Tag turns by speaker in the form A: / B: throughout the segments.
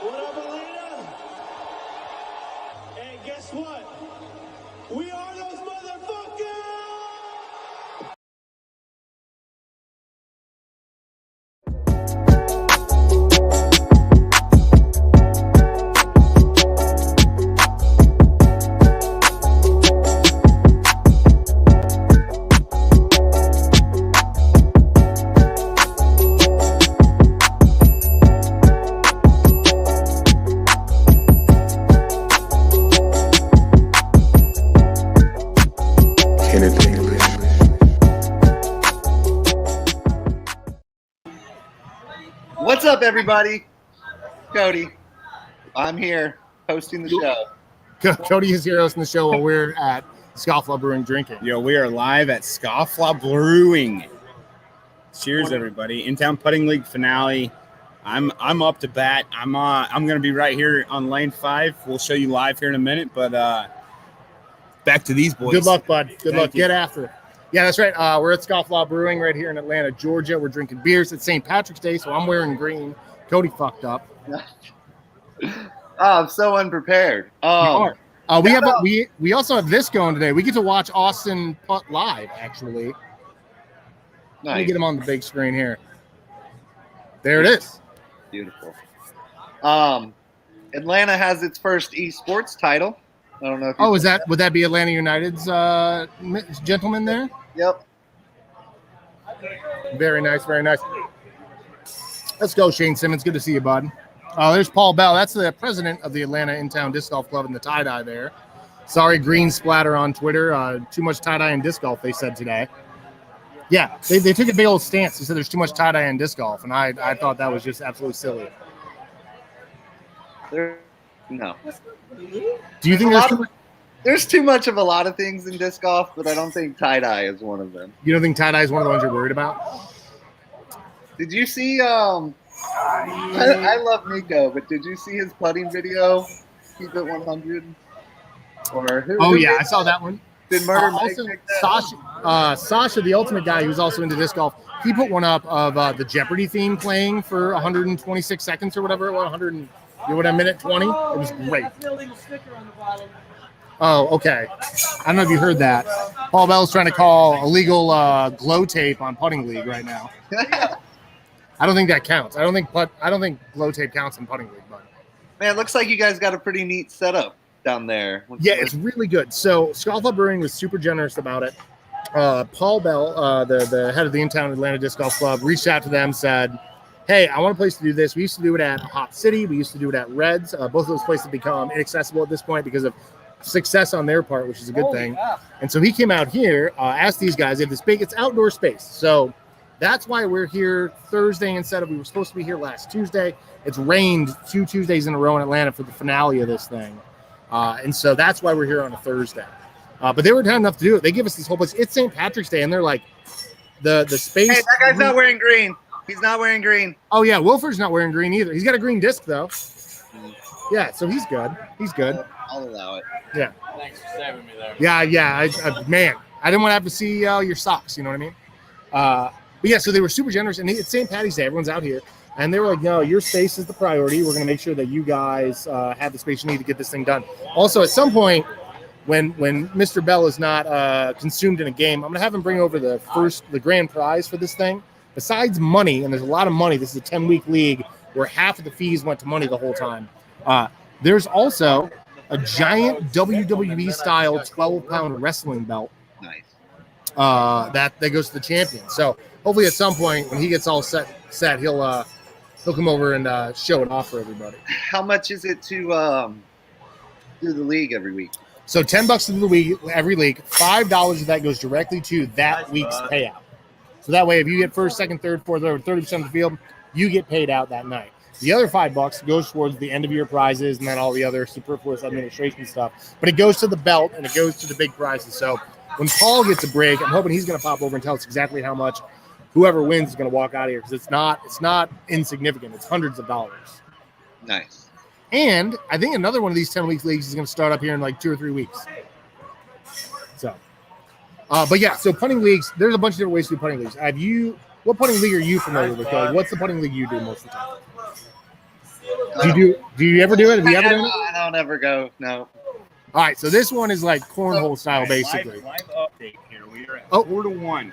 A: What up, Alina? Hey, guess what? We are those motherfuckers!
B: What's up, everybody? Cody. I'm here hosting the show.
C: Cody is here hosting the show while we're at Scofflaw Brewing drinking.
D: Yo, we are live at Scofflaw Brewing. Cheers, everybody! Intown Putting League finale. I'm up to bat. I'm gonna be right here on lane 5. We'll show you live here in a minute, but back to these boys.
C: Good luck, bud. Good
D: Thank
C: luck.
D: you.
C: Get after it. Yeah, that's right. We're at Scofflaw Brewing right here in Atlanta, Georgia. We're drinking beers. It's St. Patrick's Day, so I'm wearing green. Cody fucked up.
B: I'm so unprepared.
C: We also have this going today. We get to watch Austin putt live, actually. Let me
B: Nice.
C: get him on the big screen here. There it is.
B: Beautiful. Atlanta has its first esports title. I don't know if
C: Would that be Atlanta United's gentleman there?
B: Yep.
C: Very nice, very nice. Let's go, Shane Simmons. Good to see you, bud. There's Paul Bell. That's the president of the Atlanta Intown Disc Golf Club in the tie-dye there. Sorry, green splatter on Twitter. Too much tie-dye in disc golf, they said today. Yeah, they took a big old stance. They said there's too much tie-dye in disc golf, and I thought that was just absolutely silly.
B: No.
C: Do you think
B: There's too much of a lot of things in disc golf, but I don't think tie-dye is one of them.
C: You don't think tie-dye is one of the ones you're worried about?
B: Did you see I love Nico, but did you see his putting video? Keep it 100? Or who
C: Yeah, I saw that one.
B: Did Murder Mike
C: Also,
B: pick that?
C: Sasha, the ultimate guy who's also into disc golf, he put one up of the Jeopardy theme playing for 126 seconds or whatever it was, 100 a minute 20. It was great. Oh, okay. I don't know if you heard that. Paul Bell's trying to call illegal glow tape on Putting League right now. I don't think that counts. I don't think glow tape counts in Putting League, but
B: Man, it looks like you guys got a pretty neat setup down there.
C: yeah, it's really good. So Scofflaw Brewing was super generous about it. Paul Bell, the head of the Intown Atlanta Disc Golf Club, reached out to them, said, hey, I want a place to do this. We used to do it at Hot City. We used to do it at Reds. Both of those places have become inaccessible at this point because of success on their part, which is a good thing. And so he came out here, asked these guys, they have this big, it's outdoor space. So that's why we're here Thursday instead of, we were supposed to be here last Tuesday. It's rained 2 Tuesdays in a row in Atlanta for the finale of this thing. And so that's why we're here on a Thursday. But they were down enough to do it. They give us this whole place. It's St. Patrick's Day, and they're like, the space.
B: Hey, that guy's not wearing green. He's not wearing green.
C: Oh, yeah, Wilford's not wearing green either. He's got a green disc, though. Yeah, so he's good. He's good.
B: I'll allow it.
C: Yeah.
E: Thanks for saving me there.
C: Yeah. Man, I didn't want to have to see your socks. You know what I mean? But yeah, so they were super generous, and it's St. Patty's Day. Everyone's out here, and they were like, "No, your space is the priority. We're going to make sure that you guys have the space you need to get this thing done." Also, at some point, when Mr. Bell is not consumed in a game, I'm going to have him bring over the grand prize for this thing. Besides money, and there's a lot of money. This is a 10-week league where half of the fees went to money the whole time. There's also a giant WWE-style 12-pound wrestling belt.
B: Nice.
C: That goes to the champion. So hopefully at some point when he gets all set, he'll come over and show it off for everybody.
B: How much is it to do the league every week?
C: So $10 to do the week every league. $5 of that goes directly to that week's payout. So that way, if you get first, second, third, fourth, over 30% of the field, you get paid out that night. The other $5 goes towards the end of year prizes and then all the other superfluous administration stuff. But it goes to the belt and it goes to the big prizes. So when Paul gets a break, I'm hoping he's going to pop over and tell us exactly how much whoever wins is going to walk out of here, because it's not insignificant. It's hundreds of dollars.
B: Nice.
C: And I think another one of these 10-week leagues is going to start up here in like 2 or 3 weeks. So, but yeah, so putting leagues, there's a bunch of different ways to do putting leagues. What putting league are you familiar with? What's the putting league you do most of the time? Do you ever do it? Have you ever done it?
B: I don't ever go. No.
C: All right, so this one is like cornhole style, basically.
D: Live update here. We are at 4-1.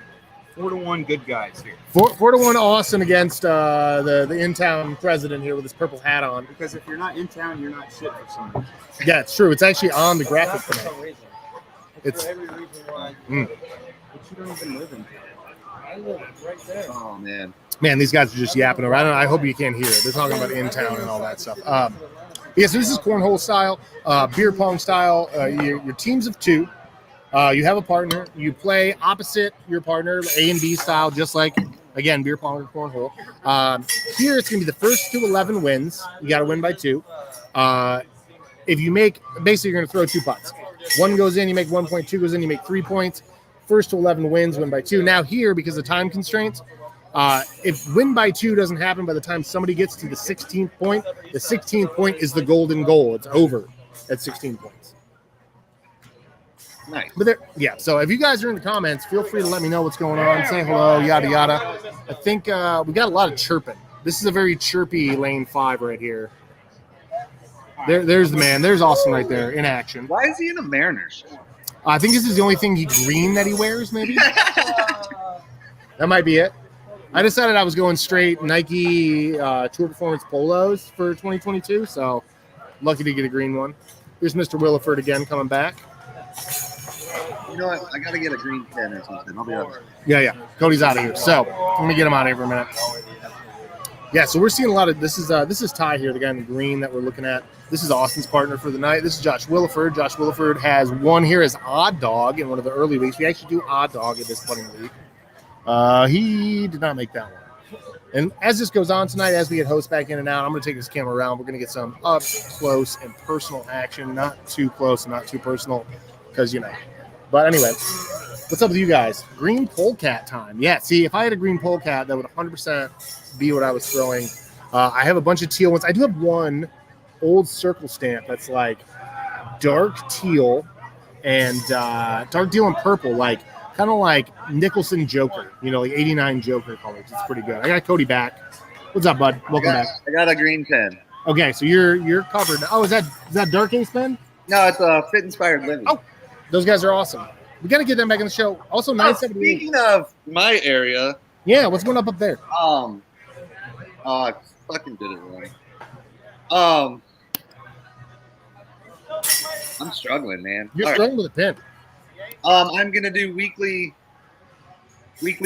D: 4-1 good guys here.
C: 4-1 Austin against the Intown president here with his purple hat on.
D: Because if you're not in town, you're not shit for some reason.
C: Yeah, it's true. It's actually on the graphic tonight. It's
D: for every reason why. But you don't even live in town. I live right there.
B: Oh man.
C: Man, these guys are just yapping around. I hope you can't hear it. They're talking about in town and all that stuff. Yeah, so this is cornhole style, beer pong style. Your teams of two. You have a partner. You play opposite your partner, A and B style, just like, again, beer pong or cornhole. Here, it's going to be the first to 11 wins. You got to win by 2. If you make, basically, you're going to throw 2 putts. 1 goes in, you make 1 point. 2 goes in, you make 3 points. First to 11 wins, win by 2. Now here, because of time constraints, if win by 2 doesn't happen by the time somebody gets to the 16th point, the 16th point is the golden goal. It's over at 16 points.
B: Nice.
C: But yeah, so if you guys are in the comments, feel free to let me know what's going on. Say hello, yada, yada. I think we got a lot of chirping. This is a very chirpy lane 5 right here. There's the man. There's Austin right there in action.
B: Why is he in a Mariners shirt?
C: I think this is the only thing green that he wears, maybe. That might be it. I decided I was going straight Nike Tour Performance polos for 2022, so lucky to get a green one. Here's Mr. Williford again coming back.
B: You know what? I got to get a green pen or something. I'll be right back.
C: Yeah. Cody's out of here, so let me get him out of here for a minute. Yeah, so we're seeing a lot of this is Ty here, the guy in the green that we're looking at. This is Austin's partner for the night. This is Josh Williford. Josh Williford has won here as odd dog in one of the early weeks. We actually do odd dog at this putting league. He did not make that one. And as this goes on tonight, as we get hosts back in and out, I'm going to take this camera around. We're going to get some up close and personal action, not too close and not too personal, because But anyway, what's up with you guys? Green polecat time. Yeah, see, if I had a green polecat, that would 100% be what I was throwing. I have a bunch of teal ones. I do have one old circle stamp that's like dark teal and purple, like kind of like Nicholson Joker, like 89 Joker colors. It's pretty good. I got Cody back. What's up, bud? Welcome back.
B: I got a green pen.
C: Okay, so you're covered. Oh, is that Dark Ace pen?
B: No, it's a Fit Inspired Living.
C: Oh, those guys are awesome. We got to get them back in the show. Also, 978.
B: Speaking of my area.
C: Yeah, what's going up there?
B: I fucking did it wrong. I'm struggling, man.
C: You're struggling with a pen.
B: I'm gonna do weekly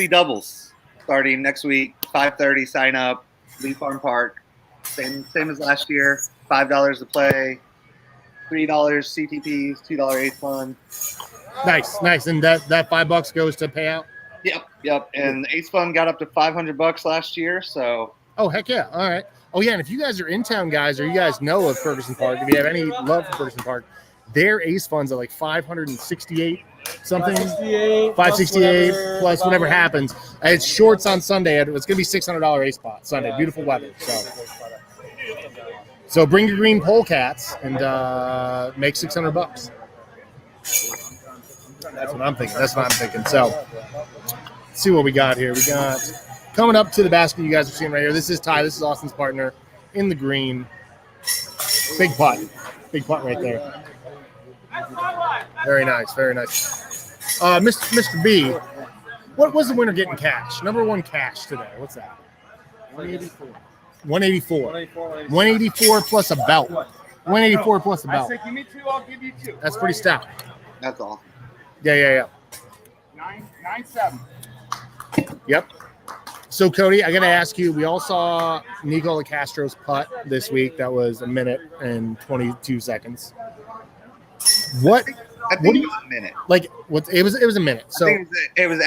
B: doubles starting next week. 5:30 sign up. Lee Farm Park. Same as last year. $5 to play. $3 CTPs. $2 Ace Fund.
C: Nice. And that $5 goes to payout.
B: Yep. And Ace Fund got up to $500 last year. So.
C: Oh heck yeah! All right. Oh yeah, and if you guys are in town, guys, or you guys know of Ferguson Park, if you have any love for Ferguson Park, their Ace Funds are like 568 something, 568 plus whatever happens. It's shorts on Sunday. It's gonna be $600 Ace Spot Sunday. Beautiful weather. So bring your green polecats and make $600. That's what I'm thinking. So let's see what we got here. We got coming up to the basket you guys are seeing right here. This is Ty. This is Austin's partner in the green. Big putt right there. Very nice. Mr. B, what was the winner getting cash? Number 1 cash today. What's that? 184 plus a belt. 184 plus a belt.
D: I said, give me 2, I'll give you 2.
C: That's pretty stout.
B: That's awesome.
C: Yeah.
D: 9-7.
C: Yep. So, Cody, I got to ask you, we all saw Nico Castro's putt this week. That was 1 minute and 22 seconds.
B: I think it was a minute.
C: Like, what? It was a minute. So
B: it was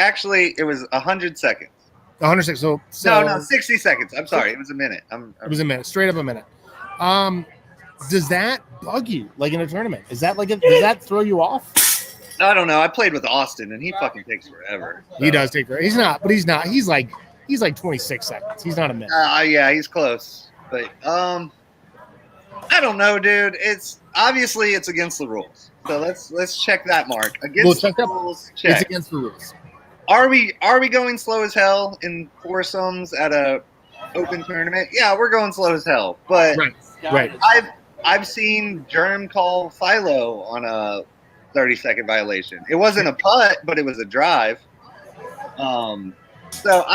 B: 100 seconds.
C: 100 seconds. So
B: no, 60 seconds. I'm sorry. It was a minute.
C: It was a minute. Straight up a minute. Does that bug you, like in a tournament? Does that throw you off?
B: I don't know. I played with Austin, and he fucking takes forever. So.
C: He does take forever. He's not. He's like 26 seconds. He's not a minute.
B: Yeah, he's close. But I don't know, dude. It's obviously against the rules. So let's check that mark. Against the rules. Check.
C: It's against the rules.
B: Are we going slow as hell in foursomes at a open tournament? Yeah, we're going slow as hell. But
C: Right.
B: I've seen Germ call Philo on a 30-second violation. It wasn't a putt, but it was a drive. So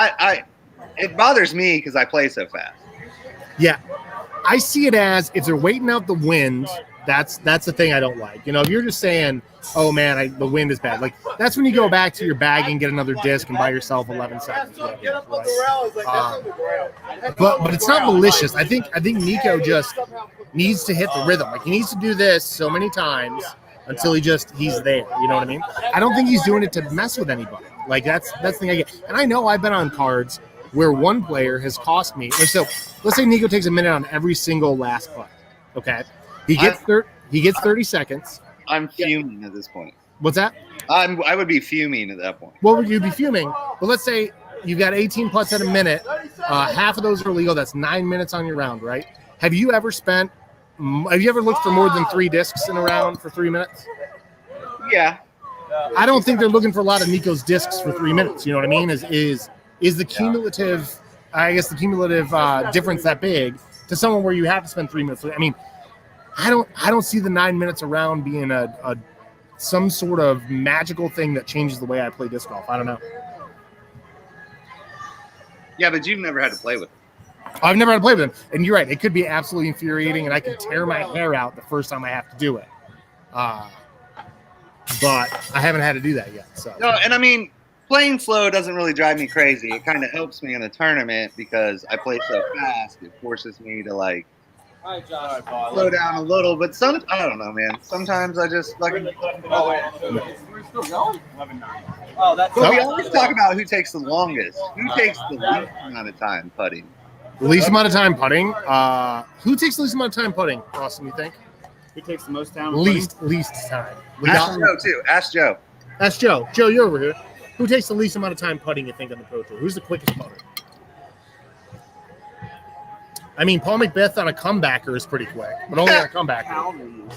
B: it bothers me because I play so fast.
C: Yeah. I see it as if they're waiting out the wind. That's the thing I don't like. You know, if you're just saying, "Oh man, the wind is bad," like that's when you go back to your bag and get another disc and buy yourself 11 seconds. Right? But it's not malicious. I think Nico just needs to hit the rhythm. Like he needs to do this so many times until he's there. You know what I mean? I don't think he's doing it to mess with anybody. Like that's the thing I get. And I know I've been on cards where one player has cost me. So let's say Nico takes a minute on every single last putt. Okay. He gets 30 seconds.
B: I'm fuming at this point.
C: What's that?
B: I would be fuming at that point.
C: What would you be fuming? Well, let's say you've got 18 putts at a minute. Half of those are illegal. That's 9 minutes on your round, right? Have you ever looked for more than 3 discs in a round for 3 minutes?
B: Yeah.
C: I don't think they're looking for a lot of Nico's discs for 3 minutes. You know what I mean? Is the cumulative, difference that big to someone where you have to spend 3 minutes? I mean, I don't see the 9 minutes around being some sort of magical thing that changes the way I play disc golf. I don't know.
B: Yeah, but you've never had to play with them.
C: I've never had to play with them. And you're right. It could be absolutely infuriating, and I can tear my hair out the first time I have to do it. But I haven't had to do that yet. So
B: no, and I mean, playing slow doesn't really drive me crazy. It kind of helps me in a tournament because I play so fast. It forces me to like slow down a little. But I don't know, man. Sometimes I just like.
A: We're still going? 11-9. That's.
B: But we always talk about who takes the longest. Who takes the least amount of time putting?
C: The least amount of time putting. Who takes the least amount of time putting, Austin, you think?
D: Who takes the most time?
C: Least time.
B: Ask Joe, too. Ask Joe.
C: That's Joe. Joe, you're over here. Who takes the least amount of time putting, you think, on the Pro Tour? Who's the quickest putter? I mean, Paul McBeth on a comebacker is pretty quick, but only on a comebacker.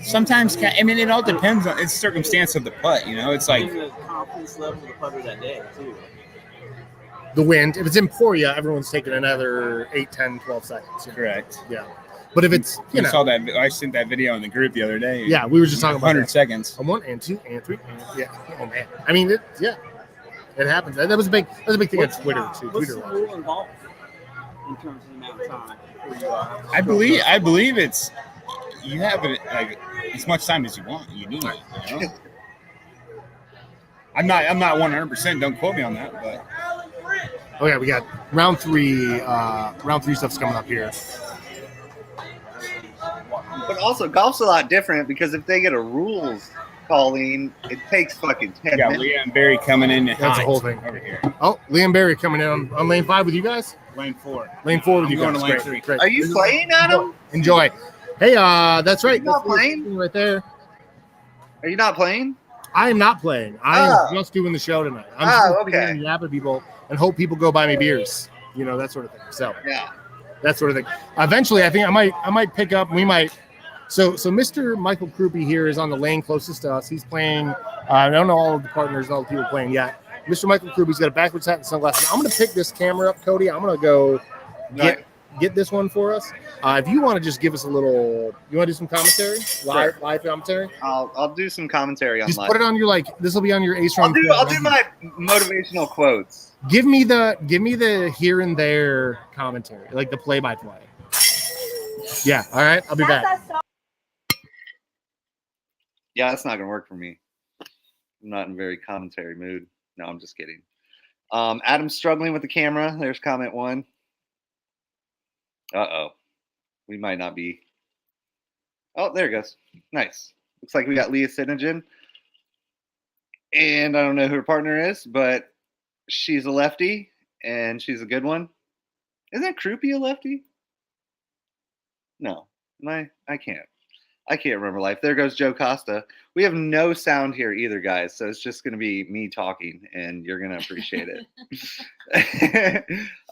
D: Sometimes, I mean, it all depends on its circumstance of the putt. You know, it's like
A: the confidence level of the putter that day, too.
C: The wind. If it's Emporia, everyone's taking another 8, 10, 12 seconds.
D: correct.
C: Yeah. But if it's,
D: You saw that. I sent that video in the group the other day.
C: Yeah, we were just talking about
D: 100
C: that.
D: seconds.
C: 1 and 2 and 3. Yeah. Oh man. I mean, it happens. That was a big thing on Twitter too.
A: What's
C: Twitter
A: the rule involved in terms of the amount of time?
D: I believe it's you have it like as much time as you want. You need it. You know? I'm not 100%. Don't quote me on that, but.
C: Oh yeah, we got round three stuff's coming up here.
B: But also, golf's a lot different because if they get a rules calling, it takes fucking 10
D: Yeah,
B: minutes.
D: Liam Barry coming in.
C: That's the whole thing
D: over here.
C: Oh, Liam Barry coming in on lane 5 with you guys.
D: Lane 4.
C: Lane 4 with
D: I'm
C: you
D: going
C: guys.
D: to lane
C: Great,
D: 3.
C: great.
B: Are you playing, Adam?
C: Enjoy. Hey, that's right.
B: Are you not
C: That's
B: playing?
C: right there.
B: Are you not playing?
C: I am not playing. I am just doing the show tonight. I'm just
B: okay.
C: Yap at people and hope people go buy me beers. You know, that sort of thing. So
B: Yeah.
C: that sort of thing. Eventually, I think I might pick up. We might. So Mr. Michael Krupe here is on the lane closest to us. He's playing. I don't know all of the partners and all the people playing yet. Mr. Michael Krupe's got a backwards hat and sunglasses. I'm going to pick this camera up, Cody. I'm going to go get this one for us. If you want to just give us a little, you want to do some commentary, live commentary?
B: I'll do some commentary on
C: Just
B: live.
C: put it on your this will be on your Ace Run.
B: I'll do my motivational quotes.
C: Give me the here and there commentary, like the play-by-play. Yeah, all right. I'll be back.
B: Yeah, that's not gonna work for me. I'm not in very commentary mood. No, I'm just kidding. Adam's struggling with the camera. There's comment 1. We might not be. Oh, there it goes. Nice. Looks like we got Leah Sinogen. And I don't know who her partner is, but she's a lefty, and she's a good one. Isn't Krupe a lefty? No. I can't. I can't remember life. There goes Joe Costa. We have no sound here either, guys, so it's just going to be me talking, and you're going to appreciate it.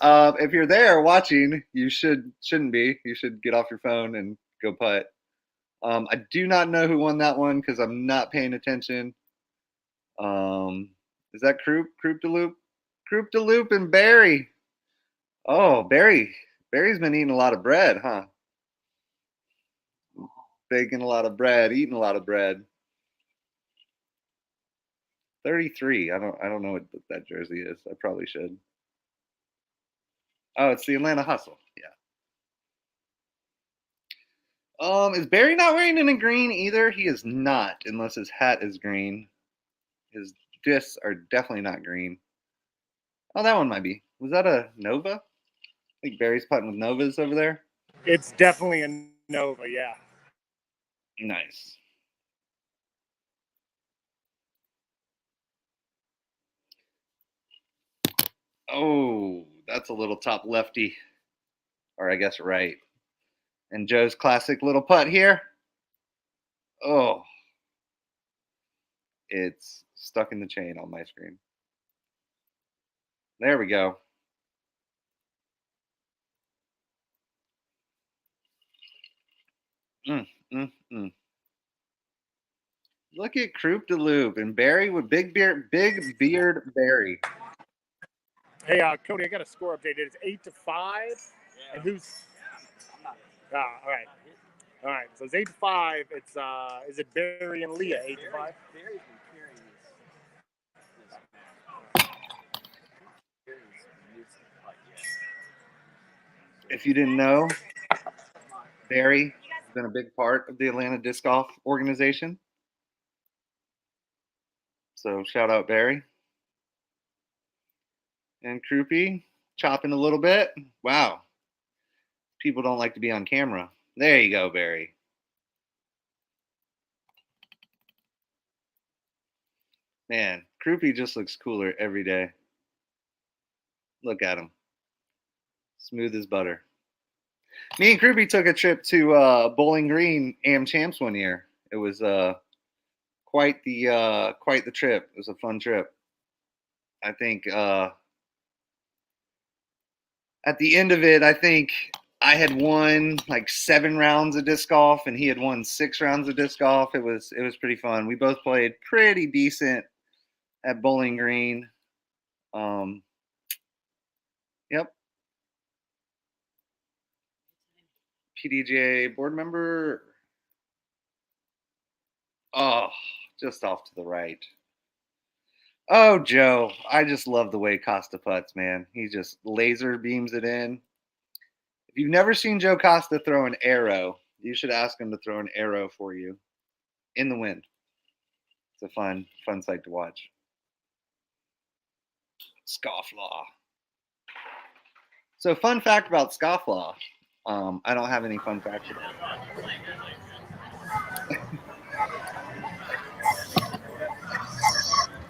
B: If you're there watching, you shouldn't be. You should get off your phone and go putt. I do not know who won that one because I'm not paying attention. Is that Croup DeLoop? Croup DeLoop and Barry. Oh, Barry Barry's been eating a lot of bread, huh? Baking a lot of bread, eating a lot of bread. 33. I don't know what that jersey is. I probably should. Oh, it's the Atlanta Hustle. Yeah. Is Barry not wearing any green either? He is not, unless his hat is green. His discs are definitely not green. Oh, that one might be. Was that a Nova? I think Barry's putting with Novas over there.
C: It's definitely a Nova, yeah.
B: Nice. Oh, that's a little top lefty. Or I guess right. And Joe's classic little putt here. Oh. It's stuck in the chain on my screen. There we go. Look at Croup de Loop and Barry with big beard Barry.
C: Hey, Cody, I got a score update. It's 8-5. Yeah. And who's? All right. All right. So it's 8-5. It's is it Barry and Leah? 8-5. Barry's been carrying this.
B: If you didn't know, Barry has been a big part of the Atlanta Disc Golf organization. So shout out Barry. And Croupy chopping a little bit. Wow. People don't like to be on camera. There you go, Barry. Man, Croupy just looks cooler every day. Look at him. Smooth as butter. Me and Croupy took a trip to Bowling Green AM Champs one year. It was quite the trip. It was a fun trip. I think at the end of it, I think I had won like 7 rounds of disc golf, and he had won 6 rounds of disc golf. It was pretty fun. We both played pretty decent at Bowling Green. Yep. PDGA board member. Oh, just off to the right. Oh, Joe. I just love the way Costa putts, man. He just laser beams it in. If you've never seen Joe Costa throw an arrow, you should ask him to throw an arrow for you in the wind. It's a fun sight to watch. Scofflaw. So, fun fact about Scofflaw. I don't have any fun facts about it.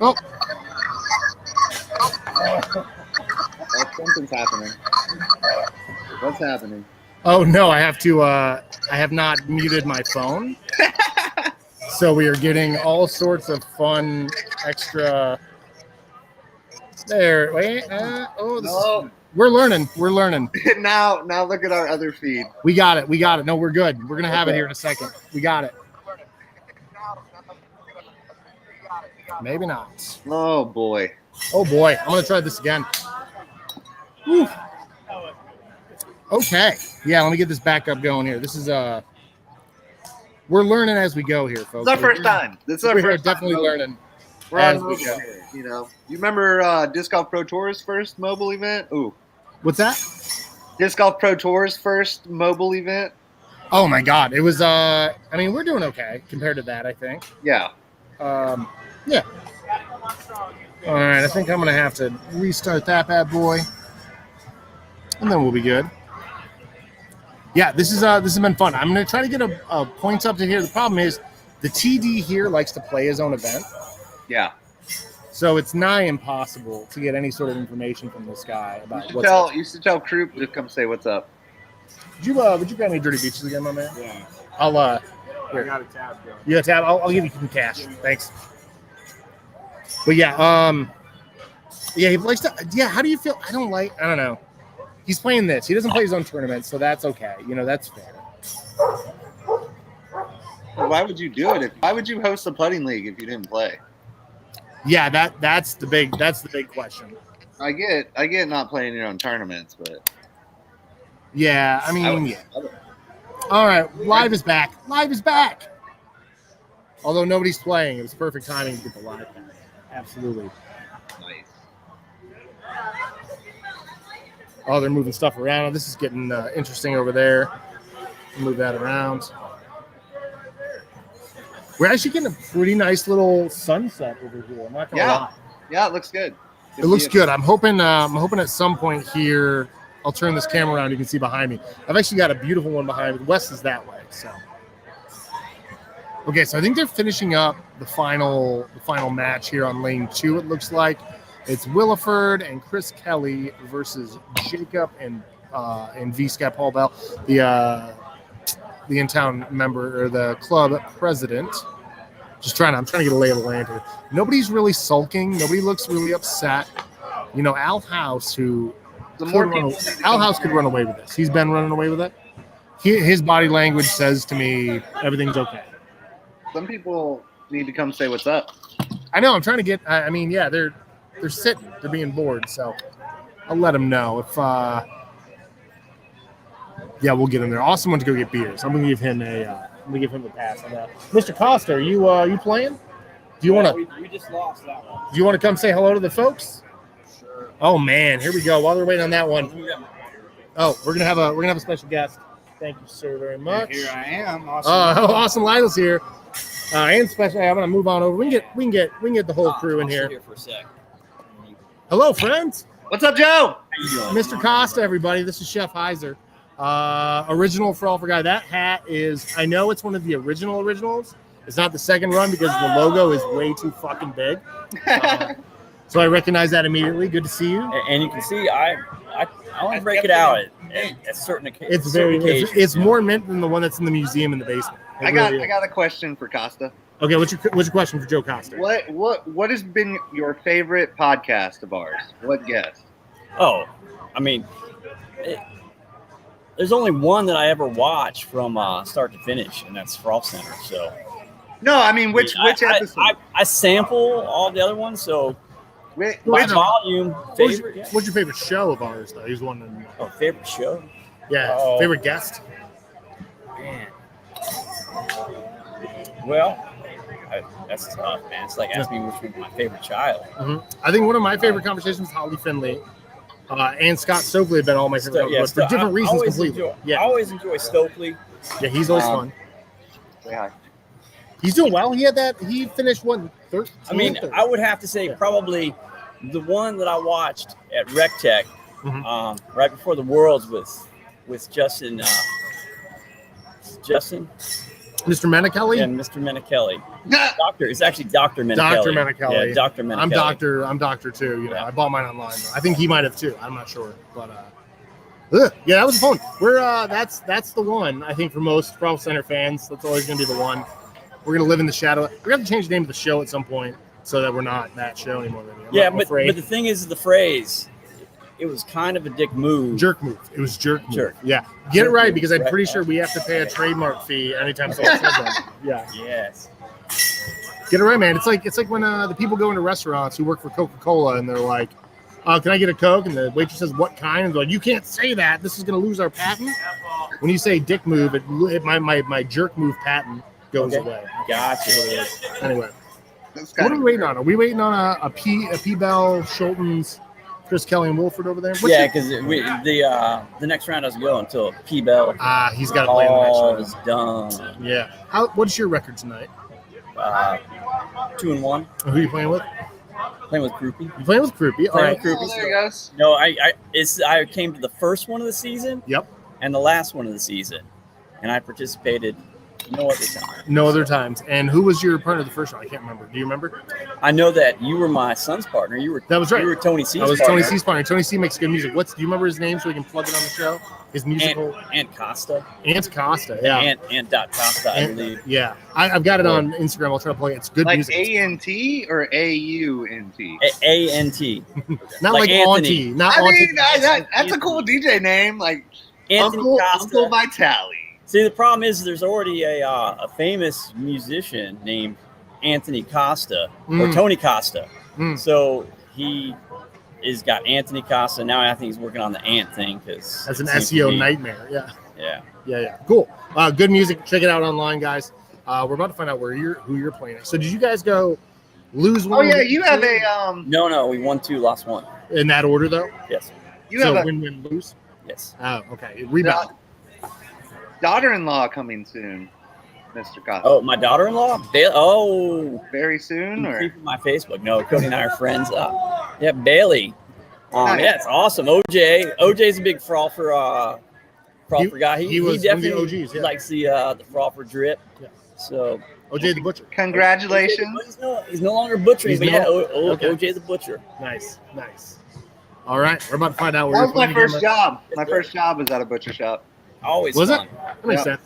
C: Oh.
B: Something's happening. What's happening?
C: Oh no, I have not muted my phone. So we are getting all sorts of fun extra. There, wait.
B: No.
C: We're learning.
B: now look at our other feed.
C: We got it. No, we're good. We're gonna have it here in a second. We got it. Maybe not.
B: Oh boy.
C: I'm gonna try this again. Whew. Okay. Yeah, let me get this back up going here. This is we're learning as we go here, folks.
B: It's our first time.
C: We're definitely learning.
B: We're on mobile here, you know. You remember Disc Golf Pro Tour's first mobile event? Ooh.
C: What's that?
B: Disc Golf Pro Tour's first mobile event?
C: Oh my God. It was I mean, we're doing okay compared to that, I think.
B: Yeah.
C: Yeah. All right, I think I'm gonna have to restart that bad boy. And then we'll be good. Yeah, this has been fun. I'm gonna try to get a points up to here. The problem is the TD here likes to play his own event.
B: Yeah.
C: So it's nigh impossible to get any sort of information from this guy about what's up.
B: You should tell Croup to come say what's up.
C: Would you grab me Dirty Beaches again, my man?
D: Yeah.
C: I'll
D: Here. I got a tab going.
C: You got a tab? I'll give you some cash. Thanks. But yeah, he likes to. Yeah, how do you feel? I don't know. He's playing this. He doesn't play his own tournament, so that's okay. You know, that's fair.
B: Why would you do it? Why would you host a putting league if you didn't play?
C: Yeah, that's the big question.
B: I get not playing your own tournaments, but
C: Yeah, I mean, yeah. All right, live is back. Live is back. Although nobody's playing, it was perfect timing to get the live back. Absolutely.
B: Nice.
C: Oh, they're moving stuff around. This is getting interesting over there. Move that around. We're actually getting a pretty nice little sunset over here. I'm not gonna lie.
B: Yeah, it looks good.
C: It looks good. I'm hoping at some point here, I'll turn this camera around. You can see behind me. I've actually got a beautiful one behind me. West is that way. So, okay. So I think they're finishing up the final match here on lane 2. It looks like it's Williford and Chris Kelly versus Jacob and V-Scap Paul Bell, the in-town member or the club president. I'm trying to get a lay of the land here. Nobody's really sulking. Nobody looks really upset. You know, Al House, Al House could run away with this. He's been running away with it. His body language says to me everything's okay.
B: Some people need to come say what's up.
C: I know. I'm trying to get. I mean, yeah, they're sitting. They're being bored. So I'll let them know if. Yeah, we'll get him there. Austin went to go get beers. I'm gonna give him a pass on that. Mr. Costa, are you playing? Do you want to?
E: We just lost that one.
C: Do you want to come say hello to the folks?
E: Sure.
C: Oh man, here we go. While they're waiting on that one. Oh, we're gonna have a special guest. Thank you, sir, very much.
E: Here I am. Awesome.
C: Austin Lytle's here. And special. I'm gonna move on over. We can get the whole crew in
E: I'll
C: here.
E: sit here for a sec.
C: Hello, friends.
B: What's up, Joe?
E: How you doing?
C: Mr. Costa, everybody. This is Chef Heiser. Original Frolfcenter guy. That hat is, I know it's one of the originals. It's not the second run because the logo is way too fucking big. So I recognize that immediately. Good to see you.
E: And you can see I only break it out at certain occasions.
C: It's more mint than the one that's in the museum in the basement.
B: I got a question for Costa.
C: Okay, what's your question for Joe Costa?
B: What has been your favorite podcast of ours? What guest?
E: Oh, I mean, there's only one that I ever watched from start to finish, and that's Frolfcenter. So
B: no, I mean which episode?
E: I sample all the other ones, so
B: Which
E: volume favorite.
C: What's your favorite show of ours, though? He's one.
E: Favorite show?
C: Yeah, favorite guest.
E: Man. Well, that's tough, man. It's like asking me which one's my favorite child.
C: Mm-hmm. I think one of my favorite conversations with Holly Finley and Scott Stokely have been all my favorite conversations, for different reasons completely.
E: I always enjoy Stokely.
C: Yeah, he's always fun.
B: Yeah.
C: He's doing well. He finished 13th.
E: I mean, I would have to say probably the one that I watched at Rec Tech right before the Worlds with Justin.
C: Mr. Menichelli?
E: And Mr. Menichelli. It's actually Dr. Menichelli.
C: Dr. Menichelli.
E: Yeah, Dr. Menichelli.
C: I'm doctor too. You know,
E: Yeah.
C: I bought mine online. Though. I think he might have too. I'm not sure. But yeah, that was fun. We're that's the one, I think, for most Frolfcenter fans. That's always gonna be the one. We're gonna live in the shadow. We're gonna have to change the name of the show at some point so that we're not that show anymore.
E: But the thing is the phrase, it was kind of a dick move.
C: Jerk move. It was jerk move.
E: Jerk.
C: Yeah. Get it right
E: move.
C: because I'm pretty sure we have to pay a trademark fee anytime someone says that. Yeah.
E: Yes.
C: Get it right, man. It's like when the people go into restaurants who work for Coca-Cola and they're like, can I get a Coke? And the waitress says, what kind? And they're like, you can't say that. This is going to lose our patent. When you say dick move, my jerk move patent goes away.
E: Gotcha.
C: Anyway, what are we waiting on? Are we waiting on a P Bell, Schulten's, Chris Kelly, and Wilford over there?
E: Because the next round doesn't go until P Bell.
C: He's got to play in the next round.
E: Is done.
C: Yeah. What's your record tonight?
E: 2-1.
C: Who are you playing with?
E: Playing with Groupie.
C: You playing with Groupie? All right.
E: Groupie.
B: Oh, there he goes.
E: No, I came to the first one of the season.
C: Yep.
E: And the last one of the season, and I participated no other time.
C: No other times. And who was your partner the first one? I can't remember. Do you remember?
E: I know that you were my son's partner.
C: That was right.
E: You were Tony C's partner.
C: I was Tony C's partner. Tony C makes good music. Do you remember his name so we can plug it on the show? His musical.
E: Ant Costa.
C: Ant Costa, yeah.
E: Ant Costa, I believe.
C: Yeah. I've got it on Instagram. I'll try to play it. It's good music.
B: Like A-N-T or A-U-N-T?
E: A-N-T.
C: Not like
E: Anthony.
C: Auntie. Not
B: I
C: Auntie.
B: mean, that's a cool DJ name. Like
E: Anthony Costa.
B: Uncle Vitali.
E: See, the problem is there's already a famous musician named Anthony Costa or Tony Costa. So he He's got Anthony Costa. Now I think he's working on the Ant thing because
C: That's an SEO nightmare. Yeah.
E: Yeah.
C: Cool. Good music. Check it out online, guys. We're about to find out who you're playing at. So did you guys go lose one?
B: Oh yeah, you have a
E: No, we won 2, lost 1.
C: in that order though.
E: Yes.
B: you
C: So
B: have a
C: win lose.
E: Yes.
C: Oh, okay. Rebound.
B: daughter-in-law coming soon, Mr. Costa.
E: Oh, my daughter-in-law?
B: Very soon, or
E: Keep my Facebook. No, Cody and I are friends. Yeah, Bailey.
B: Nice.
E: Yeah, it's awesome. OJ's a big Frolfer guy.
C: He was
E: definitely
C: one of the OGs, yeah.
E: likes the Frolfer drip.
C: Yeah.
E: So
C: OJ the Butcher.
B: congratulations.
E: He's no longer butchering,
C: He's
E: but
C: okay.
E: OJ the Butcher.
C: Nice. All right, we're about to find out where
B: That
C: you're
B: was my
C: playing
B: first
C: again.
B: job. My first job was at a butcher shop.
E: Always
C: Was
E: fun.
C: it? That makes
B: Yeah.
C: sense.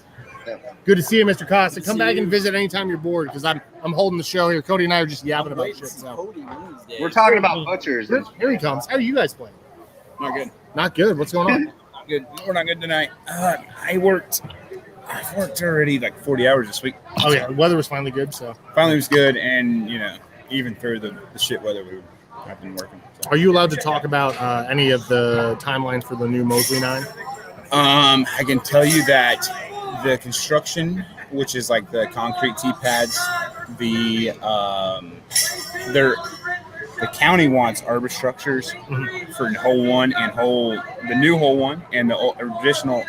B: Yeah.
C: Good to see you, Mr. Costa.
E: Good to
C: Come
E: see
C: back
E: you.
C: and visit anytime you're bored because I'm holding the show here. Cody and I are just yapping about
E: Wait
C: shit.
E: to see
C: So
E: Cody one of these days.
B: We're talking about butchers.
C: here he comes. How are you guys playing?
D: Not good.
C: Not good. What's going on?
D: Not good. We're not good tonight. I've worked already like 40 hours this week.
C: Oh yeah, the weather was finally good. So
D: Finally, it was good, and even through the shit weather, I've been working. So.
C: are you allowed to talk about any of the timelines for the new Mosley 9?
D: I can tell you that the construction, which is like the concrete T-pads, the county wants arbor structures for hole 1 and the new hole 1 and the original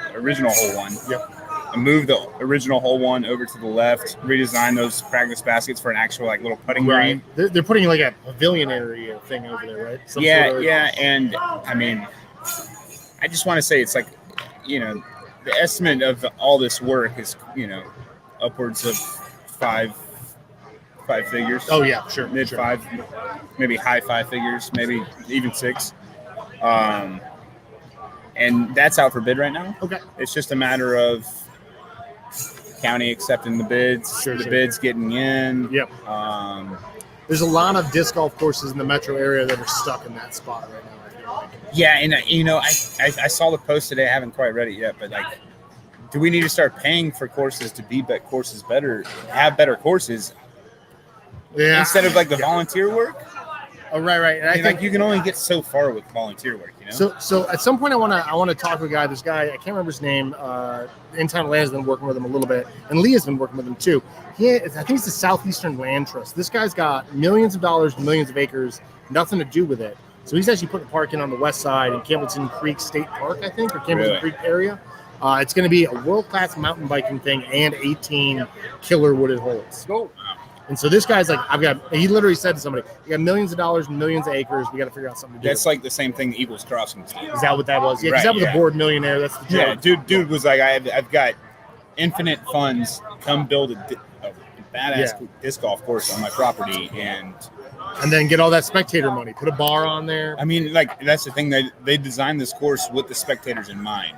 D: hole 1.
C: Yep.
D: And move the original hole 1 over to the left, redesign those practice baskets for an actual like little putting green.
C: They're putting like a pavilion area thing over there, right? Some
D: Yeah,
C: sort of-
D: yeah, and I mean, I just want to say it's like, the estimate of all this work is, upwards of five figures.
C: Oh yeah, sure.
D: Mid
C: sure.
D: 5, maybe high 5 figures, maybe even 6. And that's out for bid right now.
C: Okay.
D: It's just a matter of county accepting the bids,
C: Sure.
D: bids getting in.
C: Yep. There's a lot of disc golf courses in the metro area that are stuck in that spot right now. I feel like.
D: Yeah, and I saw the post today. I haven't quite read it yet, but like, do we need to start paying for courses to be courses better, have better courses
C: Yeah.
D: instead of like the volunteer work?
C: Oh, right. And I think
D: you can only get so far with volunteer work,
C: So at some point I want to talk to a guy. This guy, I can't remember his name. Intown Land has been working with him a little bit, and Lee has been working with him too. I think it's the Southeastern Land Trust. This guy's got millions of dollars, millions of acres, nothing to do with it. So he's actually putting a park in on the west side in Campbellton Creek State Park, I think, or Campbellton
D: Really?
C: Creek area. It's going to be a world-class mountain biking thing and 18 killer wooded holes.
B: Go.
C: And so this guy's like, he literally said to somebody, "We got millions of dollars, millions of acres. We got to figure out something to do."
D: That's like the same thing Eagles Crossing is doing.
C: Is that what that was? Yeah, because
D: Right,
C: that was
D: yeah.
C: a bored millionaire. That's the joke.
D: Yeah, dude was like, I've got infinite funds. Come build a badass disc golf course on my property, and
C: then get all that spectator money. Put a bar on there.
D: I mean, like that's the thing. They designed this course with the spectators in mind.